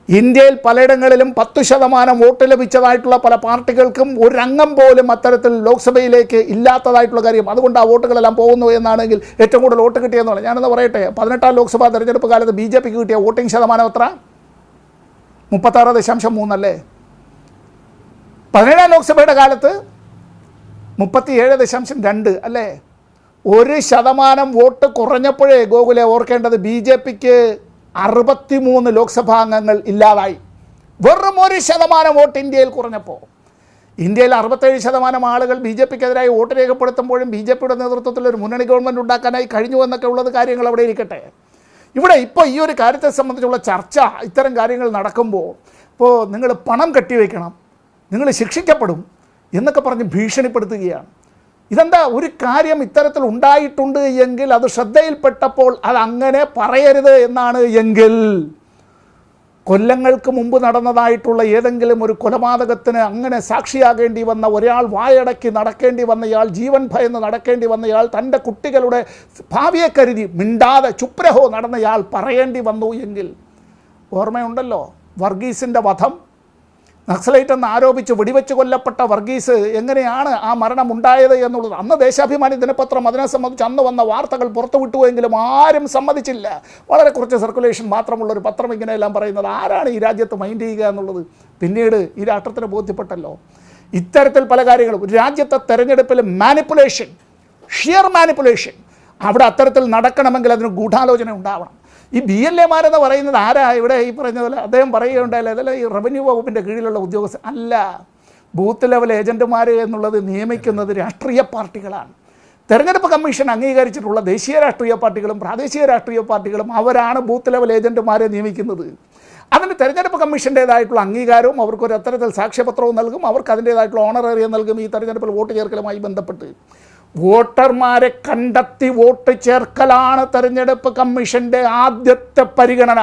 ഇന്ത്യയിൽ പലയിടങ്ങളിലും 10% വോട്ട് ലഭിച്ചതായിട്ടുള്ള പല പാർട്ടികൾക്കും ഒരംഗം പോലും അത്തരത്തിൽ ലോക്സഭയിലേക്ക് ഇല്ലാത്തതായിട്ടുള്ള കാര്യം. അതുകൊണ്ട് ആ വോട്ടുകളെല്ലാം പോകുന്നു എന്നാണെങ്കിൽ ഏറ്റവും കൂടുതൽ വോട്ട് കിട്ടിയെന്നാണ്. ഞാനെന്ന് പറയട്ടെ, 18 ലോക്സഭാ തെരഞ്ഞെടുപ്പ് കാലത്ത് BJPക്ക് കിട്ടിയ വോട്ടിംഗ് ശതമാനം എത്ര? 36.3 അല്ലേ? 17 ലോക്സഭയുടെ കാലത്ത് 37.2 അല്ലേ? 1% വോട്ട് കുറഞ്ഞപ്പോഴേ ഗോകുലെ ഓർക്കേണ്ടത് BJPക്ക് 63 ലോക്സഭാ അംഗങ്ങൾ ഇല്ലാതായി. വെറും 1% വോട്ട് ഇന്ത്യയിൽ കുറഞ്ഞപ്പോൾ. ഇന്ത്യയിൽ 67% ആളുകൾ BJPക്കെതിരായി വോട്ട് രേഖപ്പെടുത്തുമ്പോഴും BJPയുടെ നേതൃത്വത്തിൽ ഒരു മുന്നണി ഗവൺമെൻറ് ഉണ്ടാക്കാനായി കഴിഞ്ഞു എന്നൊക്കെ ഉള്ളത് കാര്യങ്ങൾ അവിടെ ഇരിക്കട്ടെ. ഇവിടെ ഇപ്പോൾ ഈ ഒരു കാര്യത്തെ സംബന്ധിച്ചുള്ള ചർച്ച ഇത്തരം കാര്യങ്ങൾ നടക്കുമ്പോൾ ഇപ്പോൾ നിങ്ങൾ പണം കെട്ടിവെക്കണം, നിങ്ങൾ ശിക്ഷിക്കപ്പെടും എന്നൊക്കെ പറഞ്ഞ് ഭീഷണിപ്പെടുത്തുകയാണ്. ഇതെന്താ, ഒരു കാര്യം ഇത്തരത്തിൽ ഉണ്ടായിട്ടുണ്ട് എങ്കിൽ അത് ശ്രദ്ധയിൽപ്പെട്ടപ്പോൾ അത് അങ്ങനെ പറയരുത് എന്നാണ് എങ്കിൽ, കൊല്ലങ്ങൾക്ക് മുമ്പ് നടന്നതായിട്ടുള്ള ഏതെങ്കിലും ഒരു കൊലപാതകത്തിന് അങ്ങനെ സാക്ഷിയാകേണ്ടി വന്ന ഒരാൾ, വായടക്കി നടക്കേണ്ടി വന്നയാൾ, ജീവൻ ഭയന്ന് നടക്കേണ്ടി വന്നയാൾ, തൻ്റെ കുട്ടികളുടെ ഭാവിയെ കരുതി മിണ്ടാതെ ചുപ്രഹോ നടന്നയാൾ പറയേണ്ടി വന്നു എങ്കിൽ, ഓർമ്മയുണ്ടല്ലോ വർഗീസിൻ്റെ വധം, നക്സലൈറ്റ് എന്ന് ആരോപിച്ച് വെടിവെച്ച് കൊല്ലപ്പെട്ട വർഗീസ് എങ്ങനെയാണ് ആ മരണം ഉണ്ടായത് എന്നുള്ളത്. അന്ന് ദേശാഭിമാനി ദിനപത്രം അതിനെ സംബന്ധിച്ച് അന്ന് വന്ന വാർത്തകൾ പുറത്തുവിട്ടുവെങ്കിലും ആരും സമ്മതിച്ചില്ല. വളരെ കുറച്ച് സർക്കുലേഷൻ മാത്രമുള്ളൊരു പത്രം ഇങ്ങനെയെല്ലാം പറയുന്നത് ആരാണ് ഈ രാജ്യത്ത് മൈൻഡ് ചെയ്യുക എന്നുള്ളത് പിന്നീട് ഈ രാഷ്ട്രത്തിന് ബോധ്യപ്പെട്ടല്ലോ. ഇത്തരത്തിൽ പല കാര്യങ്ങളും രാജ്യത്തെ തെരഞ്ഞെടുപ്പിൽ മാനിപ്പുലേഷൻ, ഷിയർ മാനിപ്പുലേഷൻ, അവിടെ അത്തരത്തിൽ നടക്കണമെങ്കിൽ അതിന് ഗൂഢാലോചന ഉണ്ടാവണം. ഈ BLAമാരെന്ന് പറയുന്നത് ആരാ? ഇവിടെ ഈ പറഞ്ഞതുപോലെ അദ്ദേഹം പറയുകയുണ്ടായില്ല, അതല്ല ഈ റവന്യൂ വകുപ്പിൻ്റെ കീഴിലുള്ള ഉദ്യോഗസ്ഥർ അല്ല. ബൂത്ത് ലെവൽ ഏജൻറ്റുമാർ എന്നുള്ളത് നിയമിക്കുന്നത് രാഷ്ട്രീയ പാർട്ടികളാണ്. തെരഞ്ഞെടുപ്പ് കമ്മീഷൻ അംഗീകരിച്ചിട്ടുള്ള ദേശീയ രാഷ്ട്രീയ പാർട്ടികളും പ്രാദേശിക രാഷ്ട്രീയ പാർട്ടികളും അവരാണ് ബൂത്ത് ലെവൽ ഏജൻറ്റുമാരെ നിയമിക്കുന്നത്. അതിന് തെരഞ്ഞെടുപ്പ് കമ്മീഷൻ്റേതായിട്ടുള്ള അംഗീകാരവും അവർക്കൊരു അത്തരത്തിൽ സാക്ഷ്യപത്രവും നൽകും, അവർക്ക് അതിൻ്റേതായിട്ടുള്ള ഓണറേറിയം നൽകും. ഈ തെരഞ്ഞെടുപ്പിൽ വോട്ട് ചേർക്കലുമായി ബന്ധപ്പെട്ട് വോട്ടർമാരെ കണ്ടെത്തി വോട്ട് ചേർക്കലാണ് തെരഞ്ഞെടുപ്പ് കമ്മീഷൻ്റെ ആദ്യത്തെ പരിഗണന.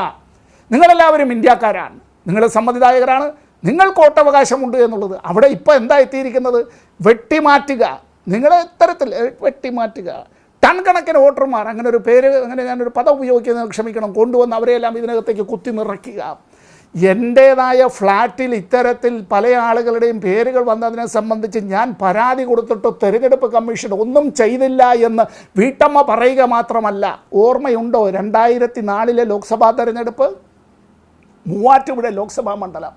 നിങ്ങളെല്ലാവരും ഇന്ത്യക്കാരാണ്, നിങ്ങൾ സമ്മതിദായകരാണ്, നിങ്ങൾക്ക് വോട്ടവകാശമുണ്ട് എന്നുള്ളത്. അവിടെ ഇപ്പോൾ എന്താ എത്തിയിരിക്കുന്നത്? വെട്ടിമാറ്റുക, നിങ്ങളെ ഇത്തരത്തിൽ വെട്ടിമാറ്റുക. ടൺ കണക്കിന് വോട്ടർമാർ, അങ്ങനെ ഒരു പേര്, അങ്ങനെ ഞാനൊരു പദം ഉപയോഗിക്കുന്നത് ക്ഷമിക്കണം, കൊണ്ടുവന്ന് അവരെല്ലാം ഇതിനകത്തേക്ക് കുത്തി നിറയ്ക്കുക. എൻ്റേതായ ഫ്ലാറ്റിൽ ഇത്തരത്തിൽ പല ആളുകളുടെയും പേരുകൾ വന്നതിനെ സംബന്ധിച്ച് ഞാൻ പരാതി കൊടുത്തിട്ട് തെരഞ്ഞെടുപ്പ് കമ്മീഷൻ ഒന്നും ചെയ്തില്ല എന്ന് വീട്ടമ്മ പറയുക മാത്രമല്ല. ഓർമ്മയുണ്ടോ 2004 ലോക്സഭാ തെരഞ്ഞെടുപ്പ്? മൂവാറ്റുപുഴ ലോക്സഭാ മണ്ഡലം.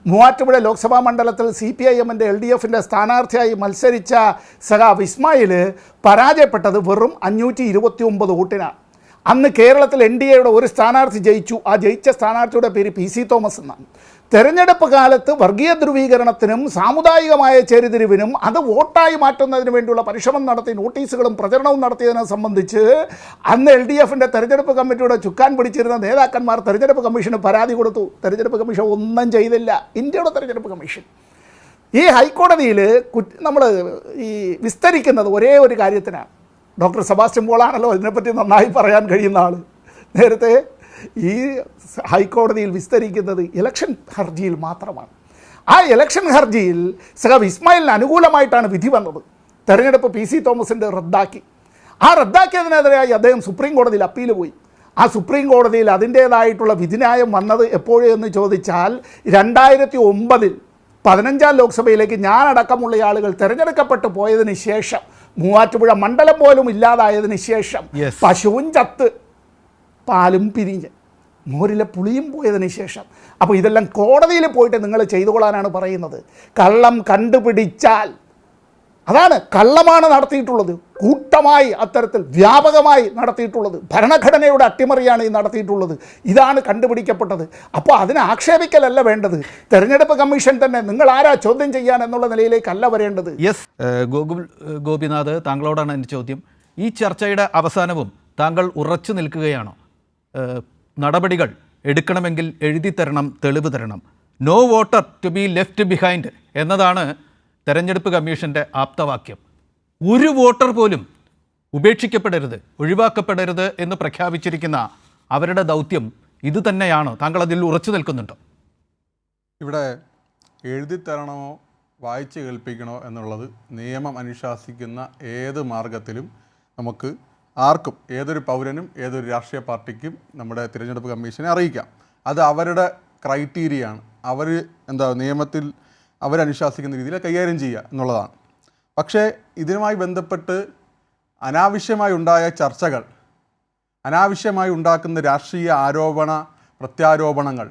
മൂവാറ്റുപുഴ ലോക്സഭാ മണ്ഡലത്തിൽ CPIMൻ്റെ LDFൻ്റെ സ്ഥാനാർത്ഥിയായി മത്സരിച്ച സഖാവ് ഇസ്മായിൽ പരാജയപ്പെട്ടത് വെറും 529 വോട്ടിനാണ്. അന്ന് കേരളത്തിൽ NDAയുടെ ഒരു സ്ഥാനാർത്ഥി ജയിച്ചു. ആ ജയിച്ച സ്ഥാനാർത്ഥിയുടെ പേര് PC തോമസ് എന്നാണ്. തെരഞ്ഞെടുപ്പ് കാലത്ത് വർഗീയ ധ്രുവീകരണത്തിനും സാമുദായികമായ ചേരിതിരിവിനും അത് വോട്ടായി മാറ്റുന്നതിന് വേണ്ടിയുള്ള പരിശ്രമം നടത്തി നോട്ടീസുകളും പ്രചരണവും നടത്തിയതിനെ സംബന്ധിച്ച് അന്ന് LDFൻ്റെ തെരഞ്ഞെടുപ്പ് കമ്മിറ്റിയുടെ ചുക്കാൻ പിടിച്ചിരുന്ന നേതാക്കന്മാർ തെരഞ്ഞെടുപ്പ് കമ്മീഷന് പരാതി കൊടുത്തു. തെരഞ്ഞെടുപ്പ് കമ്മീഷൻ ഒന്നും ചെയ്തില്ല. ഇന്ത്യയുടെ തെരഞ്ഞെടുപ്പ് കമ്മീഷൻ ഈ ഹൈക്കോടതിയിൽ നമ്മൾ ഈ വിസ്തരിക്കുന്നത് ഒരേ ഒരു കാര്യത്തിനാണ്. ഡോക്ടർ സെബാസ്റ്റ്യൻ പോളാണല്ലോ ഇതിനെപ്പറ്റി നന്നായി പറയാൻ കഴിയുന്ന ആൾ. നേരത്തെ ഈ ഹൈക്കോടതിയിൽ വിസ്തരിക്കുന്നത് ഇലക്ഷൻ ഹർജിയിൽ മാത്രമാണ്. ആ ഇലക്ഷൻ ഹർജിയിൽ സഖാവ് ഇസ്മായിലിന് അനുകൂലമായിട്ടാണ് വിധി വന്നത്. തെരഞ്ഞെടുപ്പ് PC തോമസിൻ്റെ റദ്ദാക്കി. ആ റദ്ദാക്കിയതിനെതിരായി അദ്ദേഹം സുപ്രീം കോടതിയിൽ അപ്പീൽ പോയി. ആ സുപ്രീം കോടതിയിൽ അതിൻ്റേതായിട്ടുള്ള വിധിന്യായം വന്നത് എപ്പോഴെന്ന് ചോദിച്ചാൽ 2009 15ാം ലോക്സഭയിലേക്ക് ഞാനടക്കമുള്ള ആളുകൾ തിരഞ്ഞെടുക്കപ്പെട്ടു പോയതിന് ശേഷം, മൂവാറ്റുപുഴ മണ്ഡലം പോലും ഇല്ലാതായതിനു ശേഷം, പശുവും ചത്ത് പാലും പിരിഞ്ഞ് മോരിലെ പുളിയും പോയതിന് ശേഷം. അപ്പോൾ ഇതെല്ലാം കോടതിയിൽ പോയിട്ട് നിങ്ങൾ ചെയ്തുകൊള്ളാനാണ് പറയുന്നത്. കള്ളം കണ്ടുപിടിച്ചാൽ, അതാണ് കള്ളമാണ് നടത്തിയിട്ടുള്ളത്, കൂട്ടമായി അത്തരത്തിൽ വ്യാപകമായി നടത്തിയിട്ടുള്ളത്. ഭരണഘടനയുടെ അട്ടിമറിയാണ് ഈ നടത്തിയിട്ടുള്ളത്. ഇതാണ് കണ്ടുപിടിക്കപ്പെട്ടത്. അപ്പോൾ അതിനെ ആക്ഷേപിക്കലല്ല വേണ്ടത്. തെരഞ്ഞെടുപ്പ് കമ്മീഷൻ തന്നെ നിങ്ങൾ ആരാ ചോദ്യം ചെയ്യാൻ എന്നുള്ള നിലയിലേക്കല്ല വരേണ്ടത്. ഗോപിനാഥ്, താങ്കളോടാണ് എൻ്റെ ചോദ്യം. ഈ ചർച്ചയുടെ അവസാനവും താങ്കൾ ഉറച്ചു നിൽക്കുകയാണോ? നടപടികൾ എടുക്കണമെങ്കിൽ എഴുതി തരണം, തെളിവ് തരണം. No voter to be left behind എന്നതാണ് തെരഞ്ഞെടുപ്പ് കമ്മീഷൻ്റെ ആപ്തവാക്യം. ഒരു വോട്ടർ പോലും ഉപേക്ഷിക്കപ്പെടരുത്, ഒഴിവാക്കപ്പെടരുത് എന്ന് പ്രഖ്യാപിച്ചിരിക്കുന്ന അവരുടെ ദൗത്യം ഇത് തന്നെയാണോ? താങ്കൾ അതിൽ ഉറച്ചു നിൽക്കുന്നുണ്ടോ? ഇവിടെ എഴുതിത്തരണമോ വായിച്ച് കേൾപ്പിക്കണോ എന്നുള്ളത് നിയമം അനുശാസിക്കുന്ന ഏത് മാർഗത്തിലും നമുക്ക് ആർക്കും, ഏതൊരു പൗരനും ഏതൊരു രാഷ്ട്രീയ പാർട്ടിക്കും നമ്മുടെ തിരഞ്ഞെടുപ്പ് കമ്മീഷനെ അറിയിക്കാം. അത് അവരുടെ ക്രൈറ്റീരിയയാണ്. അവർ നിയമത്തിൽ അവരനുശാസിക്കുന്ന രീതിയിൽ കൈകാര്യം ചെയ്യുക എന്നുള്ളതാണ്. പക്ഷേ ഇതിനുമായി ബന്ധപ്പെട്ട് അനാവശ്യമായി ഉണ്ടായ ചർച്ചകൾ, അനാവശ്യമായി ഉണ്ടാക്കുന്ന രാഷ്ട്രീയ ആരോപണ പ്രത്യാരോപണങ്ങൾ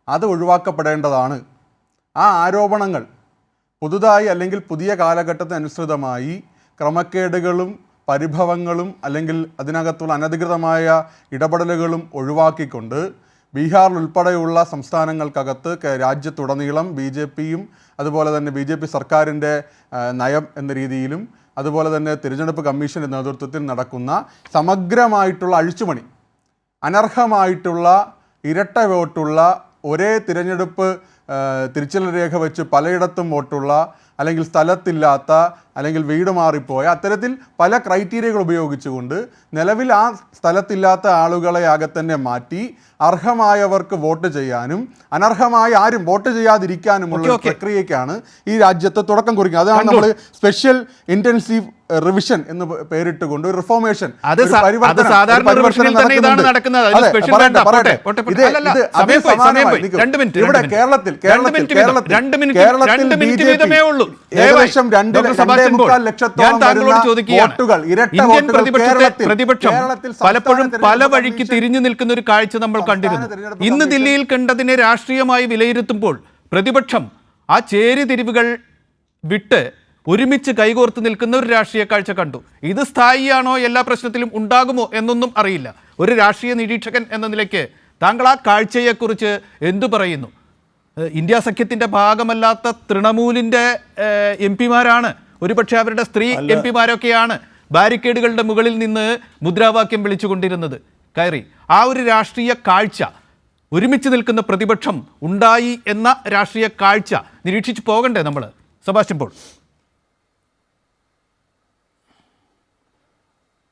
അത് ഒഴിവാക്കപ്പെടേണ്ടതാണ്. ആ ആരോപണങ്ങൾ പുതുതായി അല്ലെങ്കിൽ പുതിയ കാലഘട്ടത്തിനനുസൃതമായി ക്രമക്കേടുകളും പരിഭവങ്ങളും അല്ലെങ്കിൽ അതിനകത്തുള്ള അനധികൃതമായ ഇടപെടലുകളും ഒഴിവാക്കിക്കൊണ്ട് ബീഹാർ ഉൾപ്പെടെയുള്ള സംസ്ഥാനങ്ങൾക്കകത്ത് രാജ്യത്തുടനീളം BJPയും അതുപോലെ തന്നെ BJP സർക്കാരിൻ്റെ നയം എന്ന രീതിയിലും അതുപോലെ തന്നെ തിരഞ്ഞെടുപ്പ് കമ്മീഷൻ്റെ നേതൃത്വത്തിൽ നടക്കുന്ന സമഗ്രമായിട്ടുള്ള അഴിച്ചുപണി, അനർഹമായിട്ടുള്ള ഇരട്ട വോട്ടുള്ള ഒരേ തിരഞ്ഞെടുപ്പ് തിരിച്ചറിയൽ രേഖ വെച്ച് പലയിടത്തും വോട്ടുള്ള അല്ലെങ്കിൽ സ്ഥലത്തില്ലാത്ത അല്ലെങ്കിൽ വീട് മാറിപ്പോയ അത്തരത്തിൽ പല ക്രൈറ്റീരിയകൾ ഉപയോഗിച്ചുകൊണ്ട് നിലവിൽ ആ സ്ഥലത്തില്ലാത്ത ആളുകളെ ആകെ തന്നെ മാറ്റി അർഹമായവർക്ക് വോട്ട് ചെയ്യാനും അനർഹമായ ആരും വോട്ട് ചെയ്യാതിരിക്കാനുമുള്ള പ്രക്രിയയ്ക്കാണ് ഈ രാജ്യത്ത് തുടക്കം കുറിക്കുന്നത്. അതാണ് നമ്മൾ സ്പെഷ്യൽ ഇൻറ്റൻസീവ് റിവിഷൻ എന്ന് പേരിട്ടുകൊണ്ട് ഒരു റിഫോർമേഷൻ ഇവിടെ കേരളത്തിൽ ഏകദേശം 2.25 ലക്ഷത്തോളം വോട്ടുകൾ ഇരട്ട വോട്ടുകൾ പ്രതിപക്ഷം പലപ്പോഴും പല വഴിക്ക് തിരിഞ്ഞു നിൽക്കുന്ന ഒരു കാഴ്ച നമ്മൾ കണ്ടിരുന്നു. ഇന്ന് ദില്ലിയിൽ കണ്ടതിനെ രാഷ്ട്രീയമായി വിലയിരുത്തുമ്പോൾ പ്രതിപക്ഷം ആ ചേരിതിരിവുകൾ വിട്ട് ഒരുമിച്ച് കൈകോർത്ത് നിൽക്കുന്ന ഒരു രാഷ്ട്രീയ കാഴ്ച കണ്ടു. ഇത് സ്ഥായിയാണോ, എല്ലാ പ്രശ്നത്തിലും ഉണ്ടാകുമോ എന്നൊന്നും അറിയില്ല. ഒരു രാഷ്ട്രീയ നിരീക്ഷകൻ എന്ന നിലയ്ക്ക് താങ്കൾ ആ കാഴ്ചയെക്കുറിച്ച് എന്തു പറയുന്നു? ഇന്ത്യ സഖ്യത്തിൻ്റെ ഭാഗമല്ലാത്ത തൃണമൂലിൻ്റെ MP-മാരാണ്, ഒരുപക്ഷെ അവരുടെ സ്ത്രീ MP-മാരൊക്കെയാണ് ബാരിക്കേഡുകളുടെ മുകളിൽ നിന്ന് മുദ്രാവാക്യം വിളിച്ചുകൊണ്ടിരുന്നത്. കയറി ആ ഒരു രാഷ്ട്രീയ കാഴ്ച, ഒരുമിച്ച് നിൽക്കുന്ന പ്രതിപക്ഷം ഉണ്ടായി എന്ന രാഷ്ട്രീയ കാഴ്ച നിരീക്ഷിച്ച് പോകണ്ടേ നമ്മൾ? സെബാസ്റ്റ്യൻ പോൾ.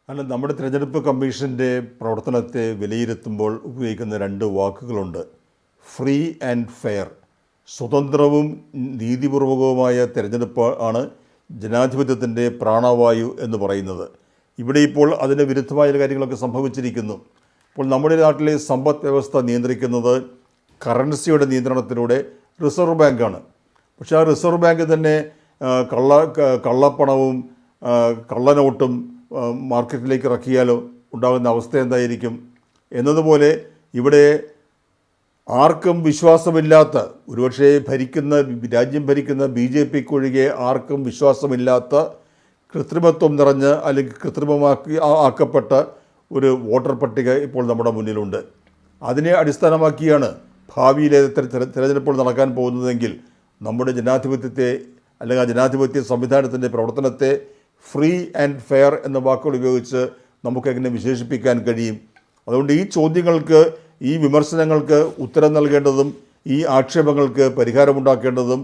അല്ല, നമ്മുടെ തിരഞ്ഞെടുപ്പ് കമ്മീഷൻ്റെ പ്രവർത്തനത്തെ വിലയിരുത്തുമ്പോൾ ഉപയോഗിക്കുന്ന 2 വാക്കുകളുണ്ട്: ഫ്രീ ആൻഡ് ഫെയർ. സ്വതന്ത്രവും നീതിപൂർവകവുമായ തിരഞ്ഞെടുപ്പ് ആണ് ജനാധിപത്യത്തിൻ്റെ പ്രാണവായു എന്ന് പറയുന്നത്. ഇവിടെ ഇപ്പോൾ അതിന് വിരുദ്ധമായ കാര്യങ്ങളൊക്കെ സംഭവിച്ചിരിക്കുന്നു. ഇപ്പോൾ നമ്മുടെ നാട്ടിലെ സമ്പദ് വ്യവസ്ഥ നിയന്ത്രിക്കുന്നത് കറൻസിയുടെ നിയന്ത്രണത്തിലൂടെ റിസർവ് ബാങ്കാണ്. പക്ഷേ ആ റിസർവ് ബാങ്ക് തന്നെ കള്ളപ്പണവും കള്ളനോട്ടും മാർക്കറ്റിലേക്ക് ഇറക്കിയാലോ ഉണ്ടാകുന്ന അവസ്ഥ എന്തായിരിക്കും എന്നതുപോലെ ഇവിടെ ആർക്കും വിശ്വാസമില്ലാത്ത, ഒരുപക്ഷെ രാജ്യം ഭരിക്കുന്ന BJPക്കൊഴികെ ആർക്കും വിശ്വാസമില്ലാത്ത കൃത്രിമത്വം നിറഞ്ഞ് അല്ലെങ്കിൽ ആക്കപ്പെട്ട ഒരു വോട്ടർ പട്ടിക ഇപ്പോൾ നമ്മുടെ മുന്നിലുണ്ട്. അതിനെ അടിസ്ഥാനമാക്കിയാണ് ഭാവിയിലെ തിരഞ്ഞെടുപ്പുകൾ നടക്കാൻ പോകുന്നതെങ്കിൽ നമ്മുടെ ജനാധിപത്യത്തെ അല്ലെങ്കിൽ ആ ജനാധിപത്യ സംവിധാനത്തിൻ്റെ പ്രവർത്തനത്തെ ഫ്രീ ആൻഡ് ഫെയർ എന്ന വാക്കുകൾ ഉപയോഗിച്ച് നമുക്കെങ്ങനെ വിശേഷിപ്പിക്കാൻ കഴിയും? അതുകൊണ്ട് ഈ ചോദ്യങ്ങൾക്ക്, ഈ വിമർശനങ്ങൾക്ക് ഉത്തരം നൽകേണ്ടതും ഈ ആക്ഷേപങ്ങൾക്ക് പരിഹാരമുണ്ടാക്കേണ്ടതും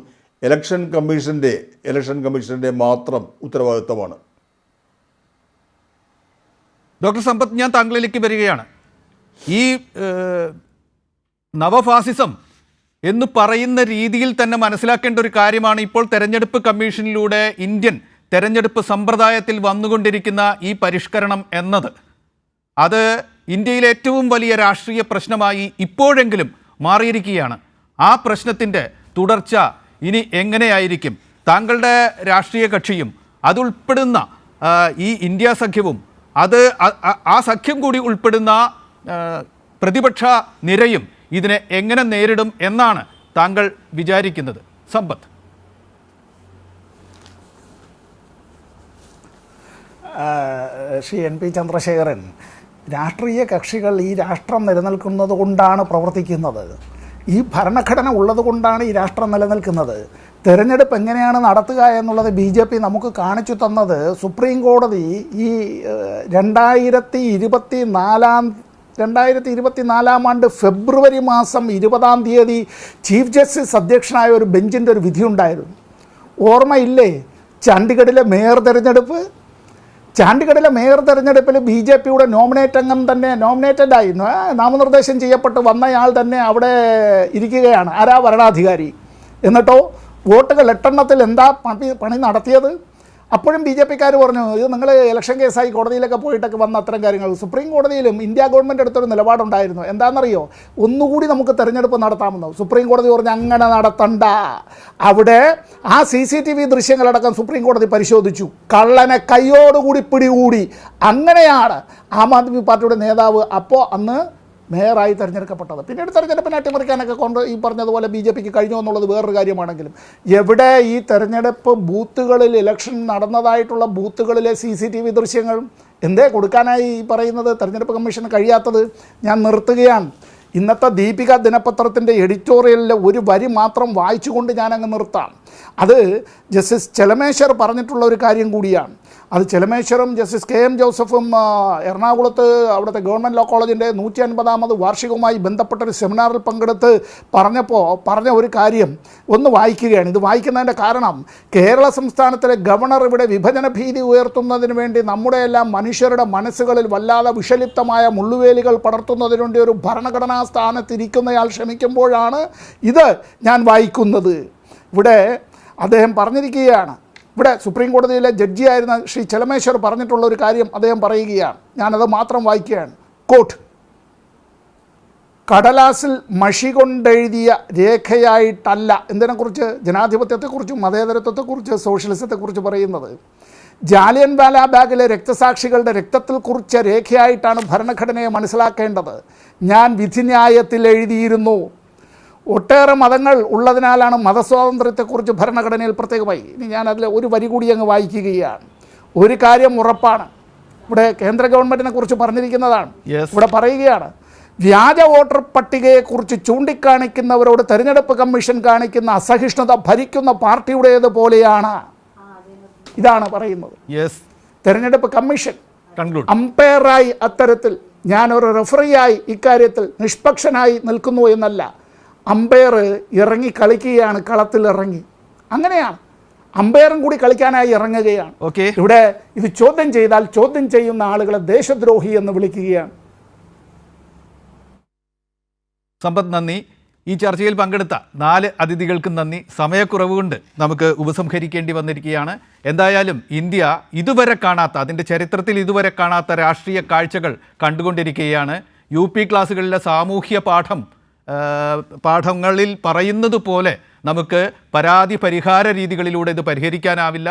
ഇലക്ഷൻ കമ്മീഷൻ്റെ മാത്രം ഉത്തരവാദിത്തമാണ്. ഡോക്ടർ സമ്പത്ത്, ഞാൻ താങ്കളിലേക്ക് വരികയാണ്. ഈ നവഫാസിസം എന്ന് പറയുന്ന രീതിയിൽ തന്നെ മനസ്സിലാക്കേണ്ട ഒരു കാര്യമാണ് ഇപ്പോൾ തെരഞ്ഞെടുപ്പ് കമ്മീഷനിലൂടെ ഇന്ത്യൻ തെരഞ്ഞെടുപ്പ് സമ്പ്രദായത്തിൽ വന്നുകൊണ്ടിരിക്കുന്ന ഈ പരിഷ്കരണം എന്നത്. അത് ഇന്ത്യയിലെ ഏറ്റവും വലിയ രാഷ്ട്രീയ പ്രശ്നമായി ഇപ്പോഴെങ്കിലും മാറിയിരിക്കുകയാണ്. ആ പ്രശ്നത്തിൻ്റെ തുടർച്ച ഇനി എങ്ങനെയായിരിക്കും? താങ്കളുടെ രാഷ്ട്രീയ കക്ഷിയും അതുൾപ്പെടുന്ന ഈ ഇന്ത്യ സഖ്യവും ആ സഖ്യം കൂടി ഉൾപ്പെടുന്ന പ്രതിപക്ഷ നിരയും ഇതിനെ എങ്ങനെ നേരിടും എന്നാണ് താങ്കൾ വിചാരിക്കുന്നത്? സമ്പത്ത്. ശ്രീ NP ചന്ദ്രശേഖരൻ, രാഷ്ട്രീയ കക്ഷികൾ ഈ രാഷ്ട്രം നിലനിൽക്കുന്നത് കൊണ്ടാണ് പ്രവർത്തിക്കുന്നത്. ഈ ഭരണഘടന ഉള്ളത് കൊണ്ടാണ് ഈ രാഷ്ട്രം നിലനിൽക്കുന്നത്. തെരഞ്ഞെടുപ്പ് എങ്ങനെയാണ് നടത്തുക എന്നുള്ളത് BJP നമുക്ക് കാണിച്ചു തന്നത് സുപ്രീം കോടതി ഈ 2024 ആണ്ട് ഫെബ്രുവരി മാസം 20-ാം തീയതി ചീഫ് ജസ്റ്റിസ് അധ്യക്ഷനായ ഒരു ബെഞ്ചിൻ്റെ ഒരു വിധി ഉണ്ടായിരുന്നു. ഓർമ്മയില്ലേ? ചണ്ഡീഗഡിലെ മേയർ തെരഞ്ഞെടുപ്പിൽ BJPയുടെ നോമിനേറ്റഡായി നാമനിർദ്ദേശം ചെയ്യപ്പെട്ട് വന്നയാൾ തന്നെ അവിടെ ഇരിക്കുകയാണ്. ആരാ? ഭരണാധികാരി. എന്നിട്ടോ വോട്ടുകൾ 8 എന്താ പണി നടത്തിയത്? അപ്പോഴും BJPക്കാർ പറഞ്ഞു, ഇത് നിങ്ങൾ ഇലക്ഷൻ കേസായി കോടതിയിലൊക്കെ പോയിട്ടൊക്കെ വന്ന അത്തരം കാര്യങ്ങൾ. സുപ്രീം കോടതിയിലും ഇന്ത്യ ഗവൺമെൻറ് എടുത്തൊരു നിലപാടുണ്ടായിരുന്നു. എന്താണെന്നറിയോ? ഒന്നുകൂടി നമുക്ക് തെരഞ്ഞെടുപ്പ് നടത്താമെന്നോ. സുപ്രീം കോടതി പറഞ്ഞു അങ്ങനെ നടത്തണ്ട. അവിടെ ആ CCTV ദൃശ്യങ്ങളടക്കം സുപ്രീം കോടതി പരിശോധിച്ചു. കള്ളനെ കയ്യോടുകൂടി പിടികൂടി. അങ്ങനെയാണ് ആം ആദ്മി പാർട്ടിയുടെ നേതാവ്, അപ്പോൾ അന്ന് മേയറായി തിരഞ്ഞെടുക്കപ്പെട്ടത്. പിന്നീട് തെരഞ്ഞെടുപ്പിനെ അട്ടിമറിക്കാനൊക്കെ കൊണ്ട് ഈ പറഞ്ഞതുപോലെ BJPക്ക് കഴിഞ്ഞു എന്നുള്ളത് വേറൊരു കാര്യമാണെങ്കിലും എവിടെ ഈ തെരഞ്ഞെടുപ്പ് ബൂത്തുകളിൽ ഇലക്ഷൻ നടന്നതായിട്ടുള്ള ബൂത്തുകളിലെ CCTV ദൃശ്യങ്ങൾ എന്തേ കൊടുക്കാനായി ഈ പറയുന്നത് തെരഞ്ഞെടുപ്പ് കമ്മീഷന് കഴിയാത്തത്? ഞാൻ നിർത്തുകയാണ്. ഇന്നത്തെ ദീപിക ദിനപത്രത്തിൻ്റെ എഡിറ്റോറിയലിലെ ഒരു വരി മാത്രം വായിച്ചുകൊണ്ട് ഞാനങ്ങ് നിർത്താം. അത് ജസ്റ്റിസ് ചെലമേശ്വർ പറഞ്ഞിട്ടുള്ള ഒരു കാര്യം കൂടിയാണ്. അത് ചെലമേശ്വറും ജസ്റ്റിസ് KM ജോസഫും എറണാകുളത്ത് അവിടുത്തെ ഗവൺമെൻറ് ലോ കോളേജിൻ്റെ 150ാമത് വാർഷികവുമായി ബന്ധപ്പെട്ടൊരു സെമിനാറിൽ പങ്കെടുത്ത് പറഞ്ഞ ഒരു കാര്യം ഒന്ന് വായിക്കുകയാണ്. ഇത് വായിക്കുന്നതിൻ്റെ കാരണം കേരള സംസ്ഥാനത്തിലെ ഗവർണർ ഇവിടെ വിഭജന ഭീതി ഉയർത്തുന്നതിന് വേണ്ടി നമ്മുടെ എല്ലാം മനുഷ്യരുടെ മനസ്സുകളിൽ വല്ലാതെ വിഷലിപ്തമായ മുള്ളുവേലികൾ പടർത്തുന്നതിന് വേണ്ടി ഒരു ഭരണഘടനാ സ്ഥാനത്തിരിക്കുന്നയാൾ ശ്രമിക്കുമ്പോഴാണ് ഇത് ഞാൻ വായിക്കുന്നത്. ഇവിടെ അദ്ദേഹം പറഞ്ഞിരിക്കുകയാണ്, ഇവിടെ സുപ്രീം കോടതിയിലെ ജഡ്ജിയായിരുന്ന ശ്രീ ചെലമേശ്വർ പറഞ്ഞിട്ടുള്ള ഒരു കാര്യം അദ്ദേഹം പറയുകയാണ്. ഞാനത് മാത്രം വായിക്കുകയാണ്. കോട്ട്: കടലാസിൽ മഷി കൊണ്ടെഴുതിയ രേഖയായിട്ടല്ല. എന്തിനെക്കുറിച്ച്? ജനാധിപത്യത്തെക്കുറിച്ചും മതേതരത്വത്തെക്കുറിച്ച് സോഷ്യലിസത്തെക്കുറിച്ച് പറയുന്നത്. ജാലിയൻ വാലാ ബാഗിലെ രക്തസാക്ഷികളുടെ രക്തത്തിൽ കുറിച്ച രേഖയായിട്ടാണ് ഭരണഘടനയെ മനസ്സിലാക്കേണ്ടത്. ഞാൻ വിധിന്യായത്തിൽ എഴുതിയിരുന്നു. ഒട്ടേറെ മതങ്ങൾ ഉള്ളതിനാലാണ് മതസ്വാതന്ത്ര്യത്തെക്കുറിച്ച് ഭരണഘടനയിൽ പ്രത്യേകമായി. ഇനി ഞാൻ അതിൽ ഒരു വരി കൂടി അങ്ങ് വായിക്കുകയാണ്. ഒരു കാര്യം ഉറപ്പാണ്, ഇവിടെ കേന്ദ്ര ഗവൺമെൻറ്റിനെ കുറിച്ച് പറഞ്ഞിരിക്കുന്നതാണ്. ഇവിടെ പറയുകയാണ്, വ്യാജ വോട്ടർ പട്ടികയെക്കുറിച്ച് ചൂണ്ടിക്കാണിക്കുന്നവരോട് തെരഞ്ഞെടുപ്പ് കമ്മീഷൻ കാണിക്കുന്ന അസഹിഷ്ണുത ഭരിക്കുന്ന പാർട്ടിയുടേത് പോലെയാണ്. ഇതാണ് പറയുന്നത്. തെരഞ്ഞെടുപ്പ് കമ്മീഷൻ അമ്പയറായി അത്തരത്തിൽ, ഞാനൊരു റെഫറിയായി ഇക്കാര്യത്തിൽ നിഷ്പക്ഷനായി നിൽക്കുന്നു എന്നല്ല, അമ്പയർ ഇറങ്ങി കളിക്കുകയാണ്, കളത്തിൽ ഇറങ്ങി. അങ്ങനെയാണ്, അമ്പയറും കൂടി കളിക്കാനായി ഇറങ്ങുകയാണ്. ഇവിടെ ഇത് ചോദ്യം ചെയ്താൽ ചോദ്യം ചെയ്യുന്ന ആളുകളെ ദേശദ്രോഹി എന്ന് വിളിക്കുകയാണ്. സമ്പത്ത്, നന്ദി. ഈ ചർച്ചയിൽ പങ്കെടുത്ത 4 അതിഥികൾക്കും നന്ദി. സമയക്കുറവ് കൊണ്ട് നമുക്ക് ഉപസംഹരിക്കേണ്ടി വന്നിരിക്കുകയാണ്. എന്തായാലും ഇന്ത്യ ഇതുവരെ കാണാത്ത, അതിൻ്റെ ചരിത്രത്തിൽ ഇതുവരെ കാണാത്ത രാഷ്ട്രീയ കാഴ്ചകൾ കണ്ടുകൊണ്ടിരിക്കുകയാണ്. UP ക്ലാസ്സുകളിലെ സാമൂഹ്യ പാഠങ്ങളിൽ പറയുന്നത് പോലെ നമുക്ക് പരാതി പരിഹാര രീതികളിലൂടെ ഇത് പരിഹരിക്കാനാവില്ല.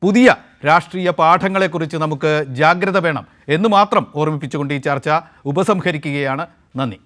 പുതിയ രാഷ്ട്രീയ പാഠങ്ങളെക്കുറിച്ച് നമുക്ക് ജാഗ്രത വേണം എന്ന് മാത്രം ഓർമ്മിപ്പിച്ചുകൊണ്ട് ഈ ചർച്ച ഉപസംഹരിക്കുകയാണ്. നന്ദി.